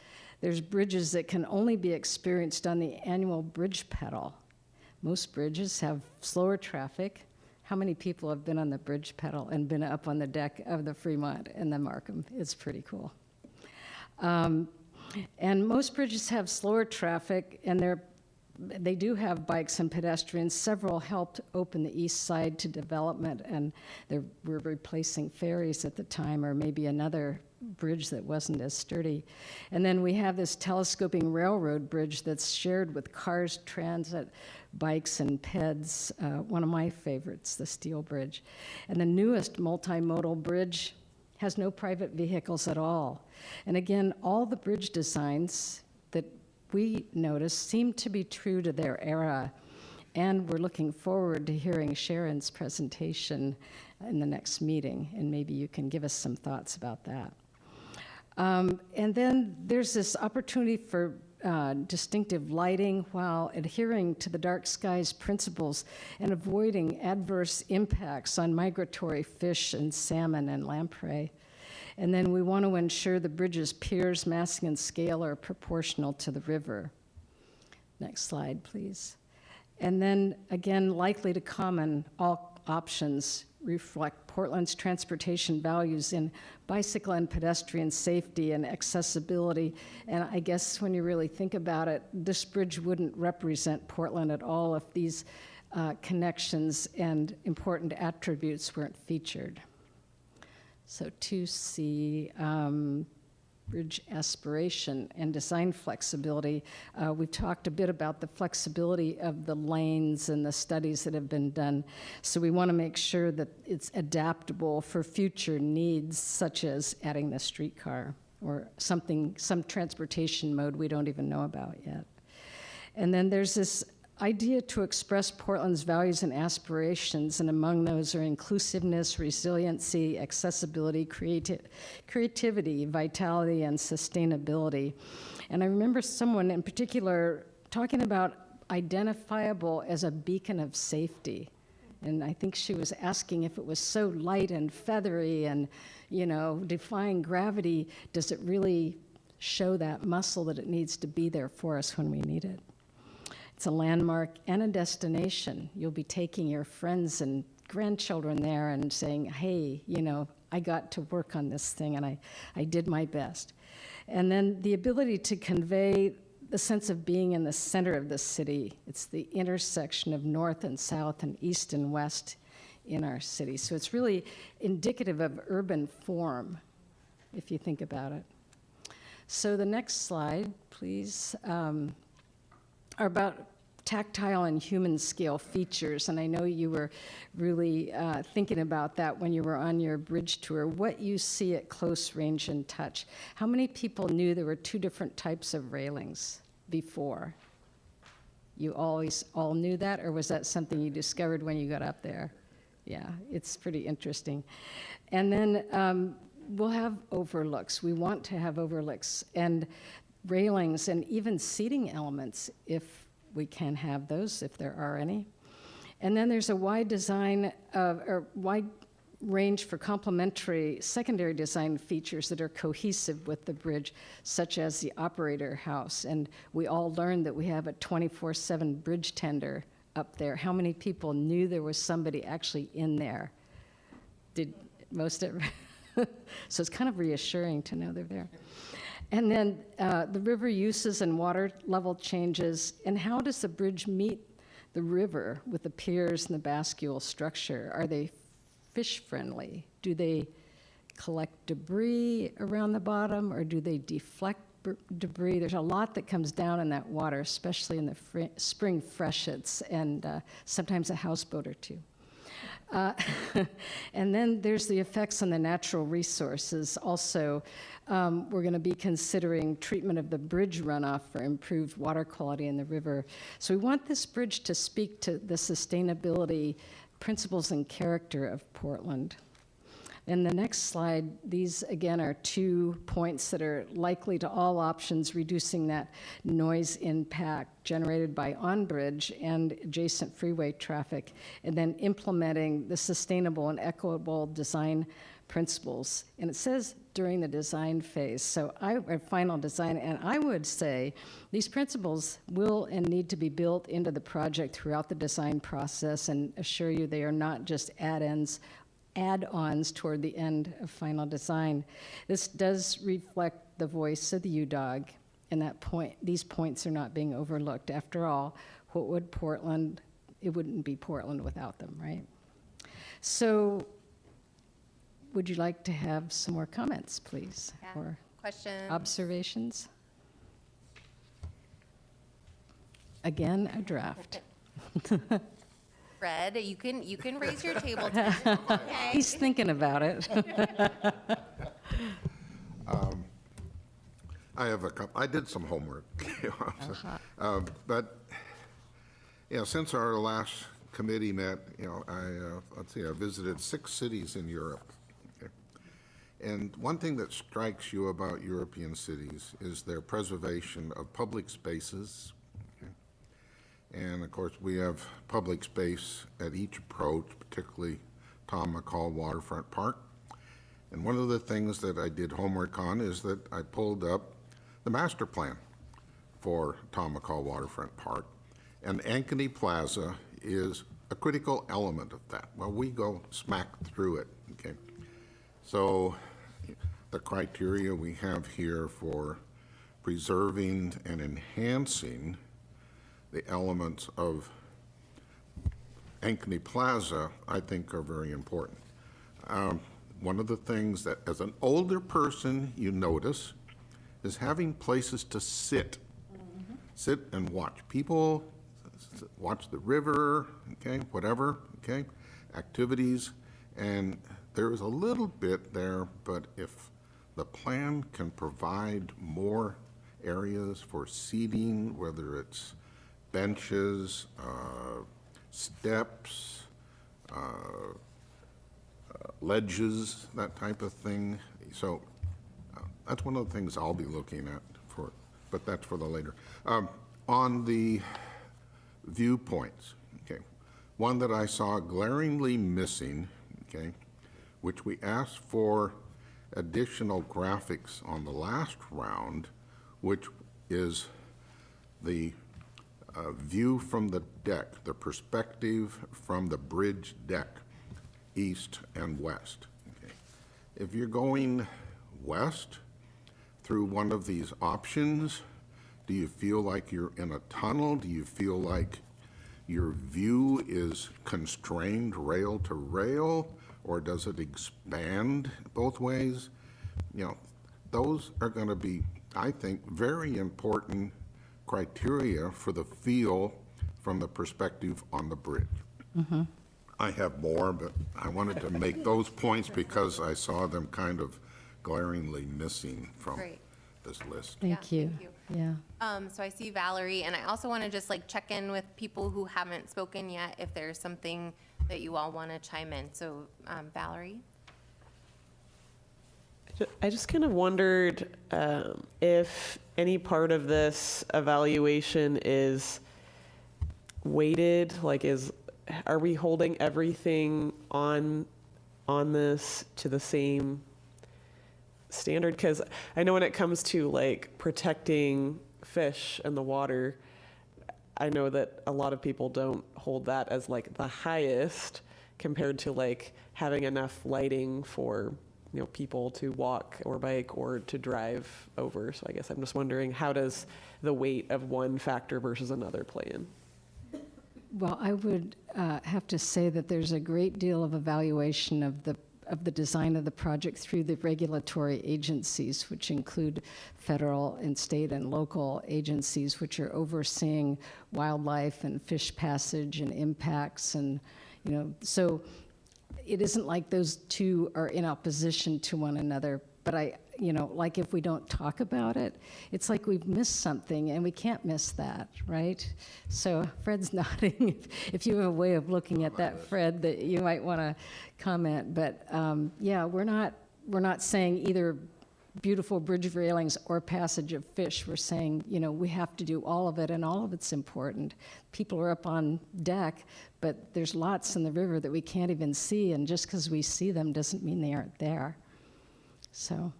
There's bridges that can only be experienced on the annual bridge pedal. Most bridges have slower traffic. How many people have been on the bridge pedal and been up on the deck of the Fremont and the Markham? It's pretty cool. And most bridges have slower traffic, and they do have bikes and pedestrians. Several helped open the east side to development, and we're replacing ferries at the time, or maybe another bridge that wasn't as sturdy. And then we have this telescoping railroad bridge that's shared with cars, transit, bikes, and PEDs. One of my favorites, the Steel Bridge. And the newest multimodal bridge has no private vehicles at all. And again, all the bridge designs that we noticed seem to be true to their era. And we're looking forward to hearing Sharon's presentation in the next meeting, and maybe you can give us some thoughts about that. And then there's this opportunity for distinctive lighting while adhering to the dark skies principles and avoiding adverse impacts on migratory fish and salmon and lamprey. And then we want to ensure the bridge's piers, massing, and scale are proportional to the river. Next slide, please. And then, again, likely to common, all options reflect Portland's transportation values in bicycle and pedestrian safety and accessibility. And I guess when you really think about it, this bridge wouldn't represent Portland at all if these connections and important attributes weren't featured. So 2C, bridge aspiration and design flexibility. We've talked a bit about the flexibility of the lanes and the studies that have been done. So we want to make sure that it's adaptable for future needs, such as adding the streetcar or some transportation mode we don't even know about yet. And then there's this idea to express Portland's values and aspirations, and among those are inclusiveness, resiliency, accessibility, creativity, vitality, and sustainability. And I remember someone in particular talking about identifiable as a beacon of safety. And I think she was asking if it was so light and feathery and, defying gravity, does it really show that muscle that it needs to be there for us when we need it? It's a landmark and a destination. You'll be taking your friends and grandchildren there and saying, hey, I got to work on this thing and I did my best. And then the ability to convey the sense of being in the center of the city. It's the intersection of north and south and east and west in our city. So it's really indicative of urban form, if you think about it. So the next slide, please. Are about tactile and human scale features, and I know you were really thinking about that when you were on your bridge tour. What you see at close range and touch. How many people knew there were two different types of railings before? You always all knew that, or was that something you discovered when you got up there? Yeah, it's pretty interesting. And then we'll have overlooks. We want to have overlooks and railings and even seating elements if we can have those, if there are any. And then there's a wide design or wide range for complementary secondary design features that are cohesive with the bridge, such as the operator house. And we all learned that we have a 24/7 bridge tender up there. How many people knew there was somebody actually in there? Did most of it? So it's kind of reassuring to know they're there. And then the river uses and water level changes, and how does the bridge meet the river with the piers and the bascule structure? Are they fish friendly? Do they collect debris around the bottom, or do they deflect debris? There's a lot that comes down in that water, especially in the spring freshets, and sometimes a houseboat or two. And then there's the effects on the natural resources. Also, we're going to be considering treatment of the bridge runoff for improved water quality in the river. So we want this bridge to speak to the sustainability principles and character of Portland. In the next slide, these again are 2 points that are likely to all options, reducing that noise impact generated by on-bridge and adjacent freeway traffic, and then implementing the sustainable and equitable design principles. And it says during the design phase, so final design, and I would say these principles will and need to be built into the project throughout the design process, and assure you they are not just add-ons toward the end of final design. This does reflect the voice of the UDOG, and that point, these points are not being overlooked. After all, what would Portland, it wouldn't be Portland without them, right? So would you like to have some more comments, please? Yeah. Or questions? Observations? Again, a draft. Fred, you can raise your table. Okay. He's thinking about it. I have a couple. I did some homework, but since our last committee met, I visited 6 cities in Europe. Okay. And one thing that strikes you about European cities is their preservation of public spaces. And of course, we have public space at each approach, particularly Tom McCall Waterfront Park. And one of the things that I did homework on is that I pulled up the master plan for Tom McCall Waterfront Park. And Ankeny Plaza is a critical element of that. Well, we go smack through it, okay? So the criteria we have here for preserving and enhancing the elements of Ankeny Plaza, I think are very important. One of the things that, as an older person, you notice is having places to sit. Sit and watch people, watch the river, okay, whatever, okay, activities. And there is a little bit there, but if the plan can provide more areas for seating, whether it's benches, steps, ledges, that type of thing. So that's one of the things I'll be looking at for, but that's for the later. On the viewpoints, okay, one that I saw glaringly missing, okay, which we asked for additional graphics on the last round, which is the view from the deck, the perspective from the bridge deck, east and west. Okay. If you're going west through one of these options, do you feel like you're in a tunnel? Do you feel like your view is constrained rail to rail, or does it expand both ways? You know, those are going to be, I think, very important criteria for the feel from the perspective on the bridge. Mm-hmm. I have more, but I wanted to make those points because I saw them kind of glaringly missing from Great. this list. Thank you. Yeah. So I see Valerie, and I also want to just like check in with people who haven't spoken yet if there's something that you all want to chime in. So Valerie? I just kind of wondered if any part of this evaluation is weighted, like are we holding everything on this to the same standard? Because I know when it comes to like protecting fish in the water, I know that a lot of people don't hold that as like the highest compared to like having enough lighting for, you know, people to walk or bike or to drive over. So I guess I'm just wondering, how does the weight of one factor versus another play in? Well, I would have to say that there's a great deal of evaluation of the design of the project through the regulatory agencies, which include federal and state and local agencies, which are overseeing wildlife and fish passage and impacts, and so it isn't like those two are in opposition to one another. But like if we don't talk about it, it's like we've missed something, and we can't miss that, right? So Fred's nodding. If you have a way of looking at that, Fred, that you might want to comment. But yeah, we're not saying either beautiful bridge railings or passage of fish. We're saying, we have to do all of it, and all of it's important. People are up on deck, but there's lots in the river that we can't even see, and just because we see them doesn't mean they aren't there. So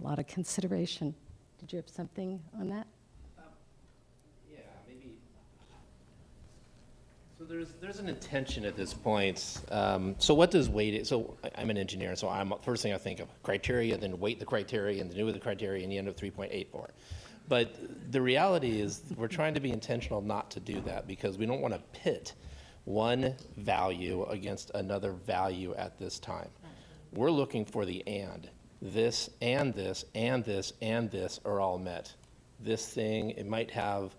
a lot of consideration. Did you have something on that? Yeah, maybe. So there's an intention at this point. So what does weight? So I'm an engineer, so first thing I think of criteria, then weight the criteria, and then do the criteria, and you end up 3.84. But the reality is we're trying to be intentional not to do that, because we don't want to pit one value against another value at this time. We're looking for the and. This and this and this and this are all met. This thing, it might have,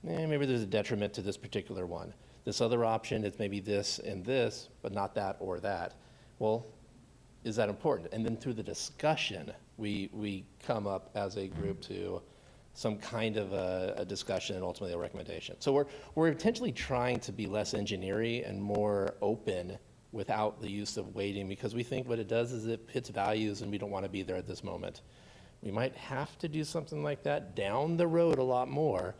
maybe there's a detriment to this particular one. This other option is maybe this and this, but not that or that. Well, is that important? And then through the discussion, we come up as a group to some kind of a discussion and ultimately a recommendation. So we're intentionally trying to be less engineering and more open without the use of weighting, because we think what it does is it hits values, and we don't want to be there at this moment. We might have to do something like that down the road a lot more,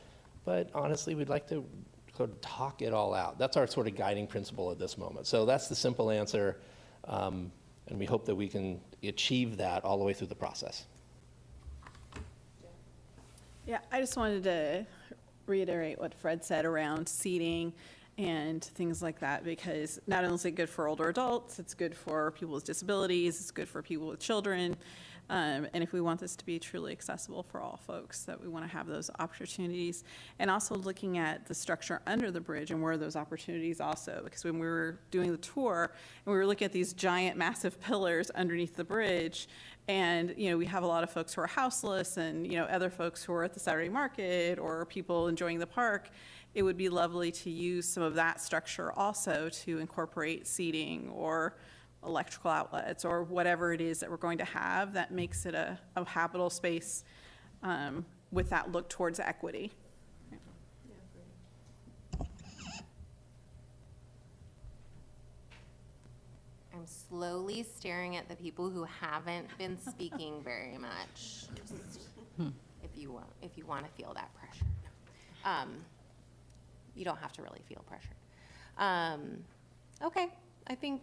but honestly, we'd like to sort of talk it all out. That's our sort of guiding principle at this moment. So that's the simple answer, and we hope that we can achieve that all the way through the process. Yeah, I just wanted to reiterate what Fred said around seating and things like that, because not only is it good for older adults, it's good for people with disabilities, it's good for people with children. And if we want this to be truly accessible for all folks, that we want to have those opportunities. And also looking at the structure under the bridge and where are those opportunities also. Because when we were doing the tour and we were looking at these giant, massive pillars underneath the bridge, and, you know, we have a lot of folks who are houseless and, you know, other folks who are at the Saturday market or people enjoying the park, it would be lovely to use some of that structure also to incorporate seating or electrical outlets or whatever it is that we're going to have that makes it a habitable space with that look towards equity. I'm slowly staring at the people who haven't been speaking very much. Just if you want to feel that pressure. You don't have to really feel pressure. Okay, I think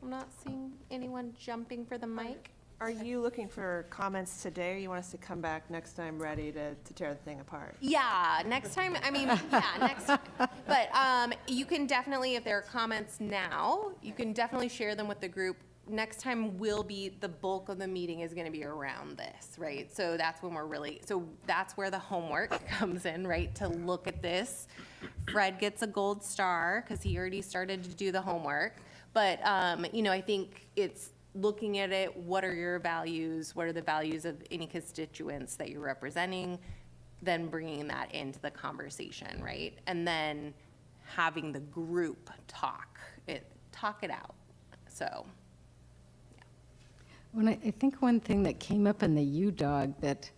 I'm not seeing anyone jumping for the mic. Are you looking for comments today, or you want us to come back next time ready to tear the thing apart? Yeah, next time, I mean, yeah, next time. But you can definitely, if there are comments now, you can definitely share them with the group. Next time will be, the bulk of the meeting is going to be around this, right? So that's when that's where the homework comes in, right? To look at this. Fred gets a gold star because he already started to do the homework. But, you know, I think it's looking at it, what are your values? What are the values of any constituents that you're representing? Then bringing that into the conversation, right? And then having the group talk it out. So, yeah. Well, I think one thing that came up in the U-Dog that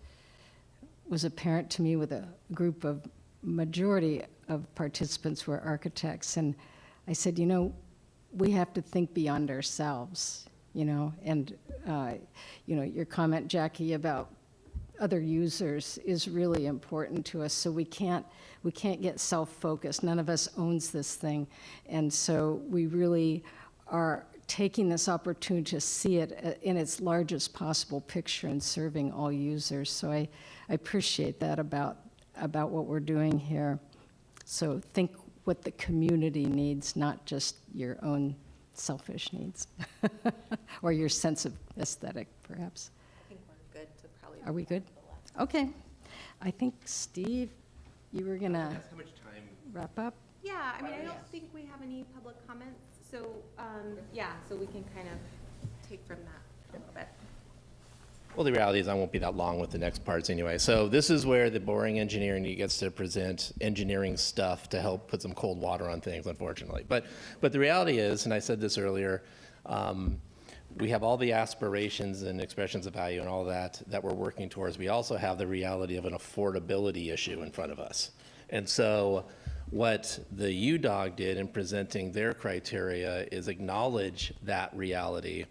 was apparent to me with a group of majority of participants were architects. And I said, you know, we have to think beyond ourselves, you know, and, you know, your comment, Jackie, about other users is really important to us. So we can't get self-focused. None of us owns this thing. And so we really are taking this opportunity to see it in its largest possible picture and serving all users. So I appreciate that about what we're doing here. So think what the community needs, not just your own selfish needs or your sense of aesthetic, perhaps. I think we're good to probably. Are we good? Okay. I think, Steve, you were going to wrap up? Yeah, I mean, I don't think we have any public comments. So, yeah, so we can kind of take from that a little bit. Well, the reality is I won't be that long with the next parts anyway. So this is where the boring engineering gets to present engineering stuff to help put some cold water on things, unfortunately. But the reality is, and I said this earlier, we have all the aspirations and expressions of value and all that we're working towards. We also have the reality of an affordability issue in front of us. And so what the UDOG did in presenting their criteria is acknowledge that reality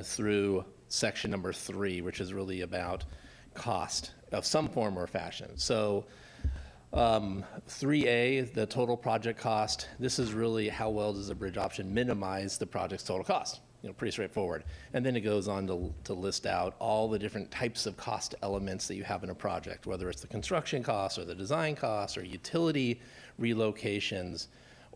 through section number 3, which is really about cost of some form or fashion. So 3A, the total project cost, this is really how well does the bridge option minimize the project's total cost? You know, pretty straightforward. And then it goes on to list out all the different types of cost elements that you have in a project, whether it's the construction costs or the design costs or utility relocations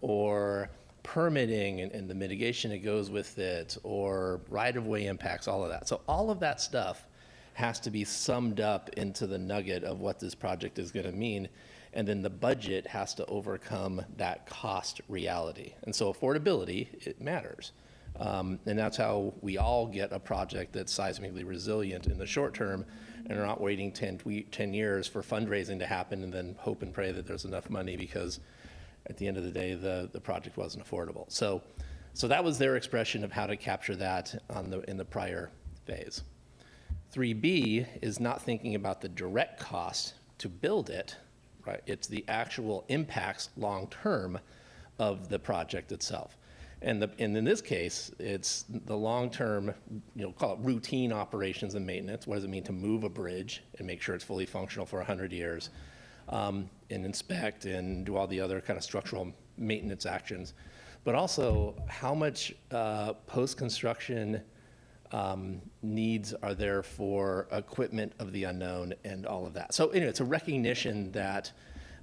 or permitting and the mitigation that goes with it, or right-of-way impacts, all of that. So all of that stuff has to be summed up into the nugget of what this project is going to mean, and then the budget has to overcome that cost reality. And so affordability, it matters. And that's how we all get a project that's seismically resilient in the short term and are not waiting 10 years for fundraising to happen and then hope and pray that there's enough money, because at the end of the day, the project wasn't affordable. So that was their expression of how to capture that in the prior phase. 3B is not thinking about the direct cost to build it, right? It's the actual impacts long-term of the project itself. And in this case, it's the long-term, call it routine operations and maintenance. What does it mean to move a bridge and make sure it's fully functional for 100 years? And inspect and do all the other kind of structural maintenance actions. But also, how much post-construction needs are there for equipment of the unknown and all of that? So anyway, it's a recognition that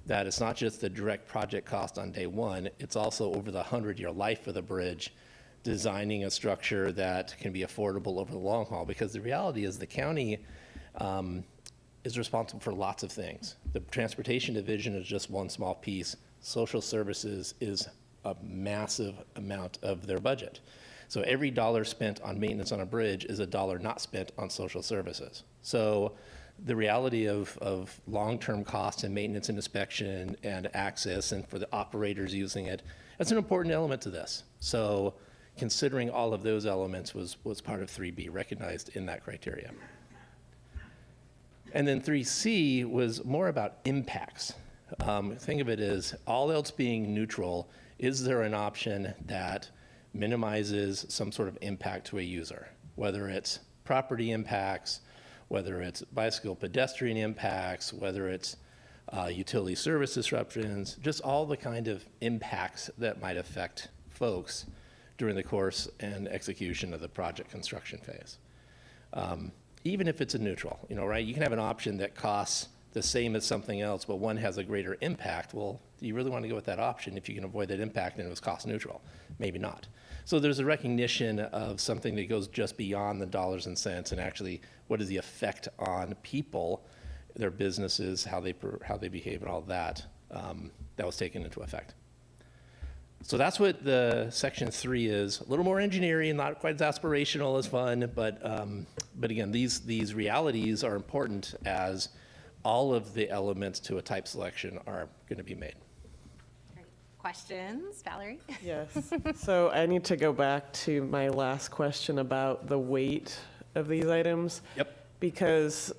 it's not just the direct project cost on day one, it's also over the 100-year life of the bridge designing a structure that can be affordable over the long haul, because the reality is the county is responsible for lots of things. The transportation division is just one small piece. Social services is a massive amount of their budget. So every dollar spent on maintenance on a bridge is a dollar not spent on social services. So the reality of long-term costs and maintenance and inspection and access, and for the operators using it, that's an important element to this. So considering all of those elements was part of 3B, recognized in that criteria. And then 3C was more about impacts. Think of it as all else being neutral, is there an option that minimizes some sort of impact to a user, whether it's property impacts, whether it's bicycle pedestrian impacts, whether it's utility service disruptions, just all the kind of impacts that might affect folks during the course and execution of the project construction phase. Even if it's a neutral, right? You can have an option that costs the same as something else, but one has a greater impact. Well, do you really want to go with that option if you can avoid that impact and it was cost neutral? Maybe not. So there's a recognition of something that goes just beyond the dollars and cents, and actually what is the effect on people, their businesses, how they behave, and all that, that was taken into effect. So that's what the section 3 is. A little more engineering, not quite as aspirational as fun, but again, these realities are important as all of the elements to a type selection are going to be made. Questions, Valerie? Yes. So I need to go back to my last question about the weight of these items. Yep. Because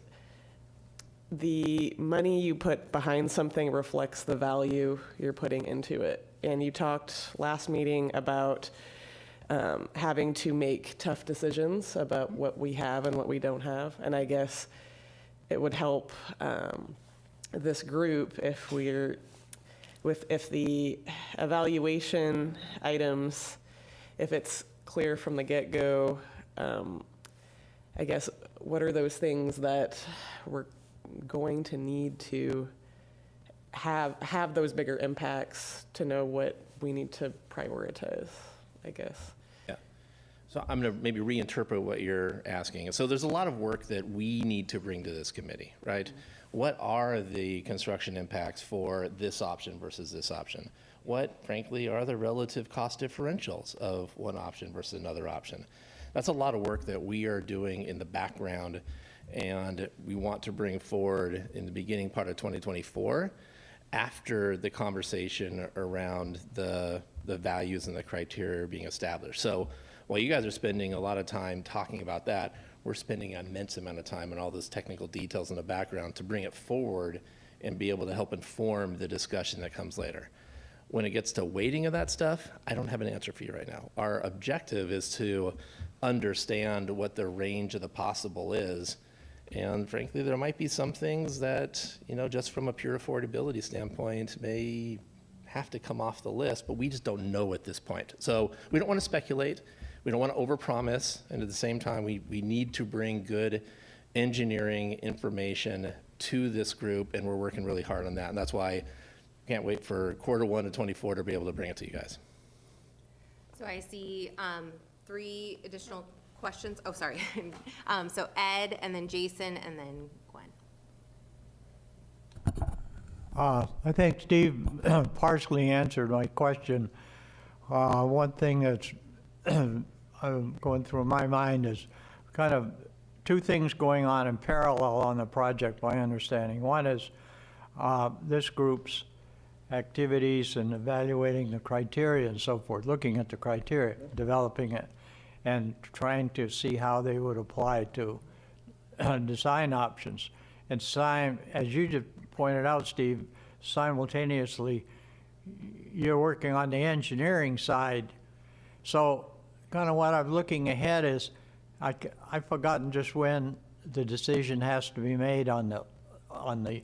the money you put behind something reflects the value you're putting into it. And you talked last meeting about having to make tough decisions about what we have and what we don't have. And I guess it would help this group if if the evaluation items, if it's clear from the get-go, I guess, what are those things that we're going to need to have those bigger impacts to know what we need to prioritize, I guess? Yeah. So I'm going to maybe reinterpret what you're asking. So there's a lot of work that we need to bring to this committee, right? Mm-hmm. What are the construction impacts for this option versus this option? What, frankly, are the relative cost differentials of one option versus another option? That's a lot of work that we are doing in the background, and we want to bring forward in the beginning part of 2024 after the conversation around the values and the criteria being established. So while you guys are spending a lot of time talking about that, we're spending an immense amount of time on all those technical details in the background to bring it forward and be able to help inform the discussion that comes later. When it gets to weighting of that stuff, I don't have an answer for you right now. Our objective is to understand what the range of the possible is. And frankly, there might be some things that, just from a pure affordability standpoint, may have to come off the list, but we just don't know at this point. So we don't want to speculate. We don't want to overpromise, and at the same time, we need to bring good engineering information to this group, and we're working really hard on that. And that's why I can't wait for Q1 of 24 to be able to bring it to you guys. So I see 3 additional questions. Oh, sorry. So Ed, and then Jason, and then Gwen. I think Steve partially answered my question. One thing that's going through my mind is kind of 2 things going on in parallel on the project, my understanding. One is this group's activities and evaluating the criteria and so forth, looking at the criteria, developing it, and trying to see how they would apply to design options. And as you just pointed out, Steve, simultaneously, you're working on the engineering side. So kind of what I'm looking ahead is, I've forgotten just when the decision has to be made on the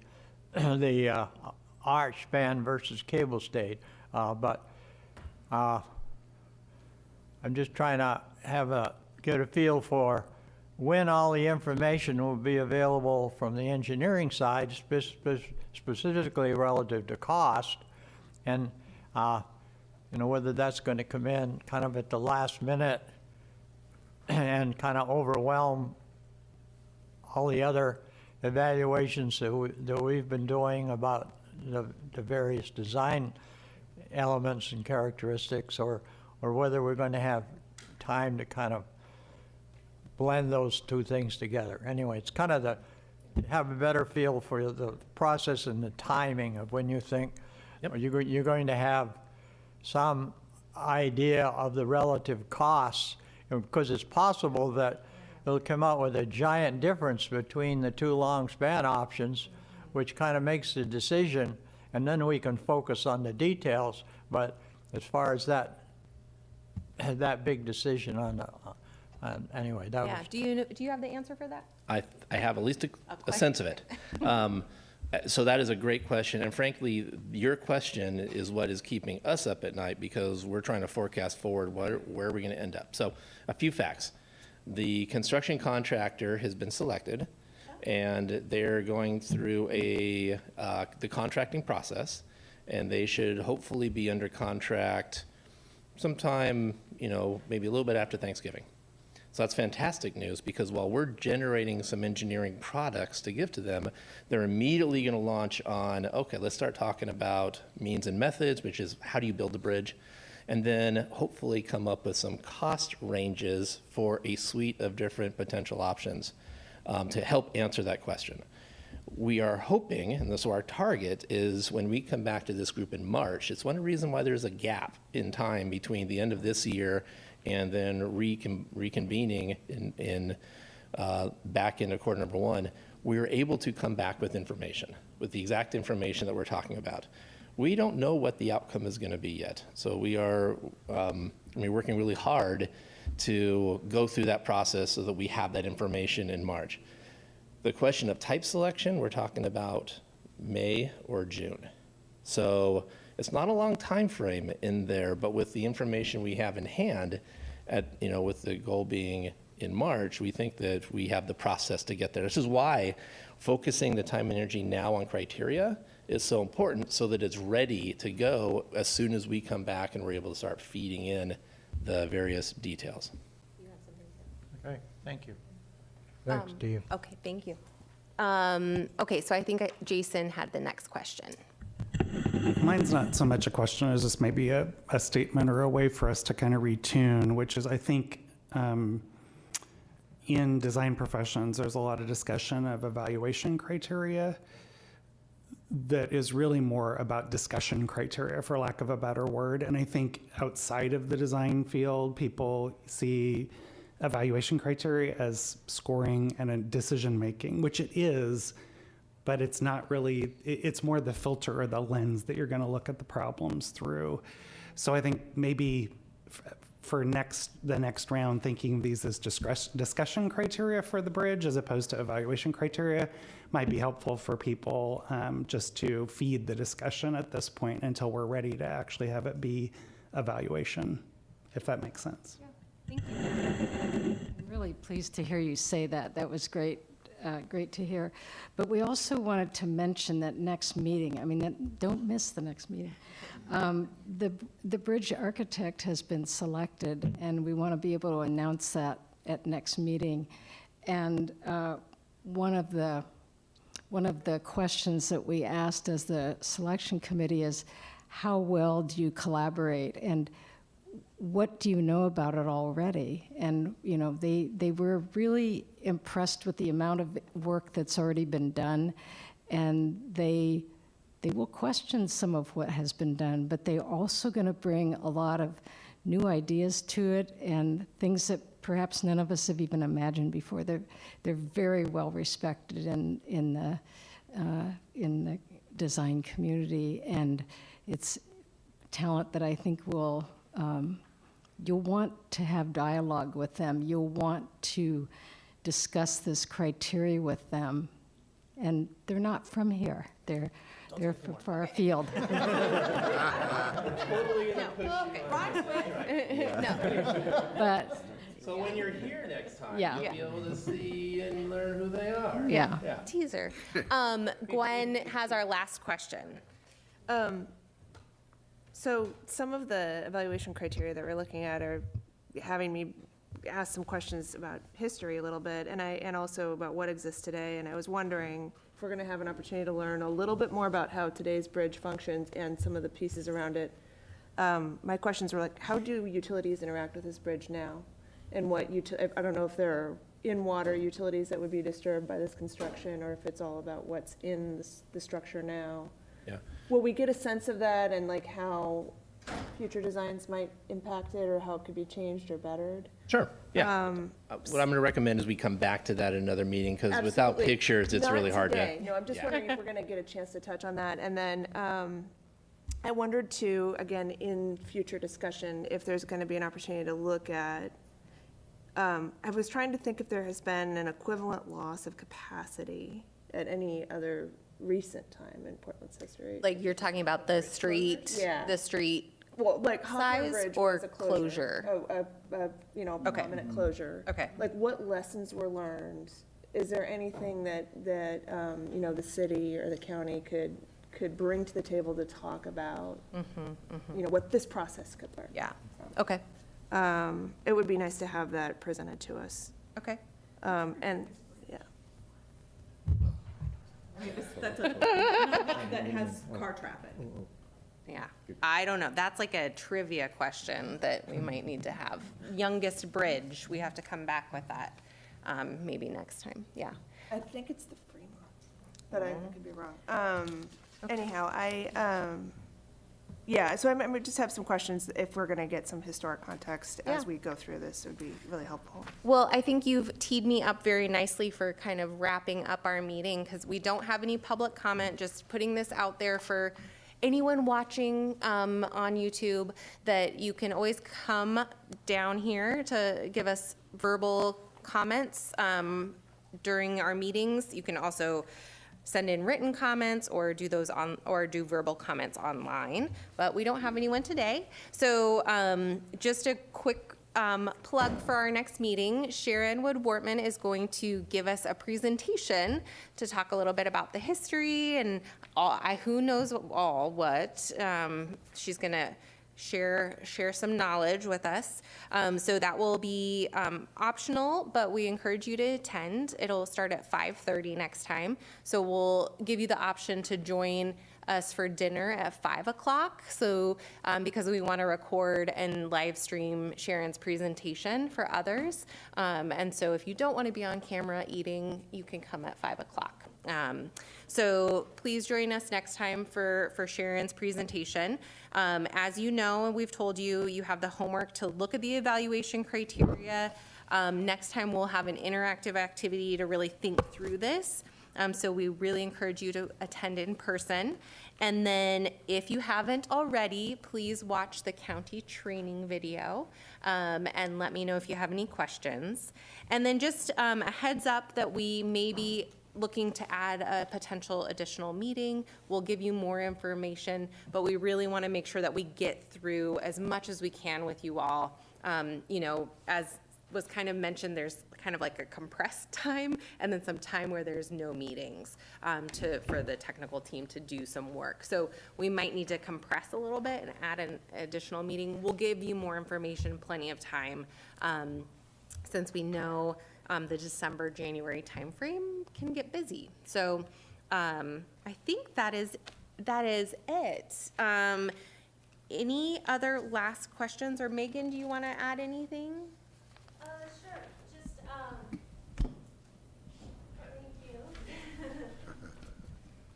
arch span versus cable stayed. But I'm just trying to get a feel for when all the information will be available from the engineering side, specifically relative to cost, and whether that's going to come in kind of at the last minute and kind of overwhelm all the other evaluations that we've been doing about the various design elements and characteristics, or whether we're going to have time to kind of blend those two things together. Anyway, it's kind of have a better feel for the process and the timing of when you think you're going to have some idea of the relative costs, because it's possible that they'll come out with a giant difference between the two long span options, which kind of makes the decision, and then we can focus on the details. But as far as that big decision anyway, that was. Do you have the answer for that? I have at least a sense of it. So that is a great question, and frankly, your question is what is keeping us up at night, because we're trying to forecast forward where are we going to end up. So a few facts. The construction contractor has been selected, and they're going through the contracting process, and they should hopefully be under contract sometime, maybe a little bit after Thanksgiving. So that's fantastic news, because while we're generating some engineering products to give to them, they're immediately going to launch on, okay, let's start talking about means and methods, which is how do you build the bridge, and then hopefully come up with some cost ranges for a suite of different potential options to help answer that question. We are hoping, and so our target is when we come back to this group in March, it's one reason why there's a gap in time between the end of this year and then reconvening in back into quarter number one. We were able to come back with information, with the exact information that we're talking about. We don't know what the outcome is going to be yet, so we are working really hard to go through that process so that we have that information in March. The question of type selection, we're talking about May or June. So it's not a long time frame in there, but with the information we have in hand, with the goal being in March, we think that we have the process to get there. This is why focusing the time and energy now on criteria is so important, so that it's ready to go as soon as we come back and we're able to start feeding in the various details. Okay, thank you. Thanks, Steve. Okay, thank you. Okay, so I think Jason had the next question. Mine's not so much a question as just maybe a statement or a way for us to kind of retune, which is, I think, in design professions, there's a lot of discussion of evaluation criteria that is really more about discussion criteria, for lack of a better word. And I think outside of the design field, people see evaluation criteria as scoring and a decision making, which it is, but it's not really, it's more the filter or the lens that you're going to look at the problems through. So I think maybe for the next round, thinking of these as discussion criteria for the bridge as opposed to evaluation criteria might be helpful for people, just to feed the discussion at this point until we're ready to actually have it be evaluation, if that makes sense. Yeah, thank you. I'm really pleased to hear you say that. That was great. Great to hear. But we also wanted to mention that next meeting, don't miss the next meeting. The bridge architect has been selected, and we want to be able to announce that at next meeting. And one of the questions that we asked as the selection committee is, how well do you collaborate? And what do you know about it already? And they were really impressed with the amount of work that's already been done, and they will question some of what has been done, but they're also going to bring a lot of new ideas to it and things that perhaps none of us have even imagined before. They're very well respected in the design community, and it's talent that I think will. You'll want to have dialogue with them. You'll want to discuss this criteria with them. And they're not from here. They're from far afield. Totally no. But So when you're here next time, Yeah. you'll be able to see and learn who they are. Yeah. Teaser. Gwen has our last question. So some of the evaluation criteria that we're looking at are having me ask some questions about history a little bit, and also about what exists today. And I was wondering if we're going to have an opportunity to learn a little bit more about how today's bridge functions and some of the pieces around it. My questions were like, how do utilities interact with this bridge now? And what I don't know if there are in-water utilities that would be disturbed by this construction, or if it's all about what's in the structure now. Yeah. Will we get a sense of that, and like how future designs might impact it, or how it could be changed or bettered? Sure, yeah. What I'm going to recommend is we come back to that in another meeting, because without Absolutely. pictures, it's Not really hard today. to. No, I'm just wondering if we're going to get a chance to touch on that. And then I wondered too, again, in future discussion, if there's going to be an opportunity to look at, I was trying to think if there has been an equivalent loss of capacity at any other recent time in Portland's history. Like you're talking about the street, Yeah. the street Well, like Hawthorne size Bridge or was a closure? Okay. Prominent closure. Okay. Like what lessons were learned? Is there anything that the city or the county could bring to the table to talk about, what this process could learn? Yeah, okay. It would be nice to have that presented to us. Okay. And, yeah. That has car traffic. Yeah, I don't know. That's like a trivia question that we might need to have. Youngest bridge, we have to come back with that maybe next time, yeah. I think it's the Fremont, but I could be wrong. Anyhow, so I just have some questions. If we're going to get some historic context as we go through this, it would be really helpful. Well, I think you've teed me up very nicely for kind of wrapping up our meeting, because we don't have any public comment, just putting this out there for anyone watching on YouTube, that you can always come down here to give us verbal comments during our meetings. You can also send in written comments or do verbal comments online, but we don't have anyone today. So just a quick plug for our next meeting. Sharon Wood-Wortman is going to give us a presentation to talk a little bit about the history and who knows what. She's going to share some knowledge with us. So that will be optional, but we encourage you to attend. It'll start at 5:30 next time. So we'll give you the option to join us for dinner at 5 o'clock. So because we want to record and live stream Sharon's presentation for others. And so if you don't want to be on camera eating, you can come at 5 o'clock. So please join us next time for Sharon's presentation. As you know, and we've told you, you have the homework to look at the evaluation criteria. Next time we'll have an interactive activity to really think through this. So we really encourage you to attend in person. And then if you haven't already, please watch the county training video and let me know if you have any questions. And then just a heads up that we may be looking to add a potential additional meeting. We'll give you more information, but we really want to make sure that we get through as much as we can with you all. As was kind of mentioned, there's kind of like a compressed time and then some time where there's no meetings for the technical team to do some work. So we might need to compress a little bit and add an additional meeting. We'll give you more information, plenty of time, since we know the December, January timeframe can get busy. So I think that is it. Any other last questions? Or Megan, do you want to add anything? Sure. Just thank you.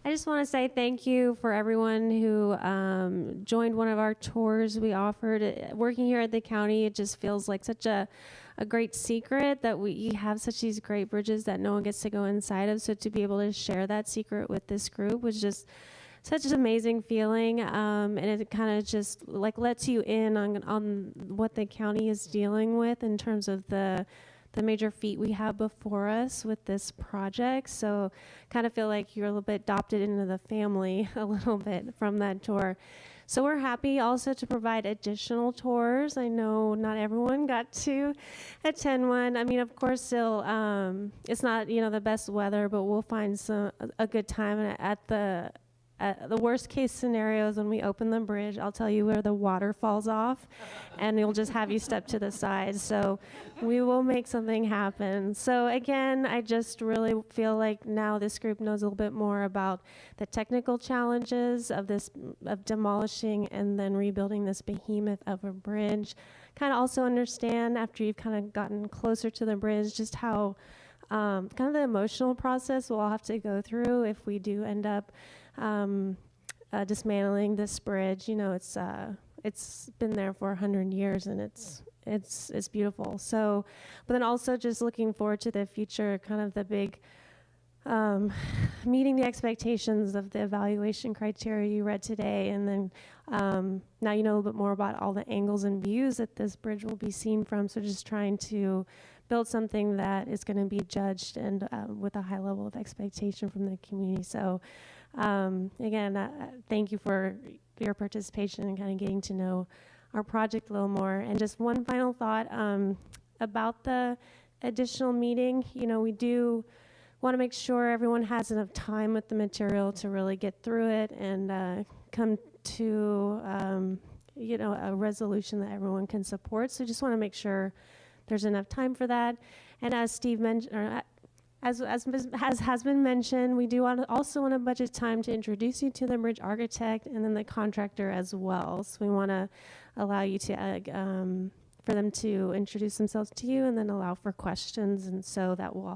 I just want to say thank you for everyone who joined one of our tours we offered. Working here at the county, it just feels like such a great secret that we have such these great bridges that no one gets to go inside of. So to be able to share that secret with this group was just such an amazing feeling, and it kind of just like lets you in on what the county is dealing with in terms of the major feat we have before us with this project. So kind of feel like you're a little bit adopted into the family a little bit from that tour. So we're happy also to provide additional tours. I know not everyone got to attend one. I mean, of course, still it's not the best weather, but we'll find a good time at the the worst case scenario is when we open the bridge, I'll tell you where the water falls off, and it'll just have you step to the side. So we will make something happen. So again, I just really feel like now this group knows a little bit more about the technical challenges of demolishing and then rebuilding this behemoth of a bridge. Kind of also understand, after you've kind of gotten closer to the bridge, just how kind of the emotional process we'll all have to go through if we do end up dismantling this bridge. You know, it's been there for 100 years, and it's beautiful. So, but then also just looking forward to the future, kind of the big meeting the expectations of the evaluation criteria you read today, and then now you know a little bit more about all the angles and views that this bridge will be seen from. So just trying to build something that is going to be judged and with a high level of expectation from the community. So again, thank you for your participation and kind of getting to know our project a little more. And just one final thought about the additional meeting. You know, we do want to make sure everyone has enough time with the material to really get through it and come to you know, a resolution that everyone can support. So just want to make sure there's enough time for that. And as Steve mentioned, or as has been mentioned, we do also want to budget time to introduce you to the bridge architect and then the contractor as well. So we want to allow you to for them to introduce themselves to you and then allow for questions, and so that will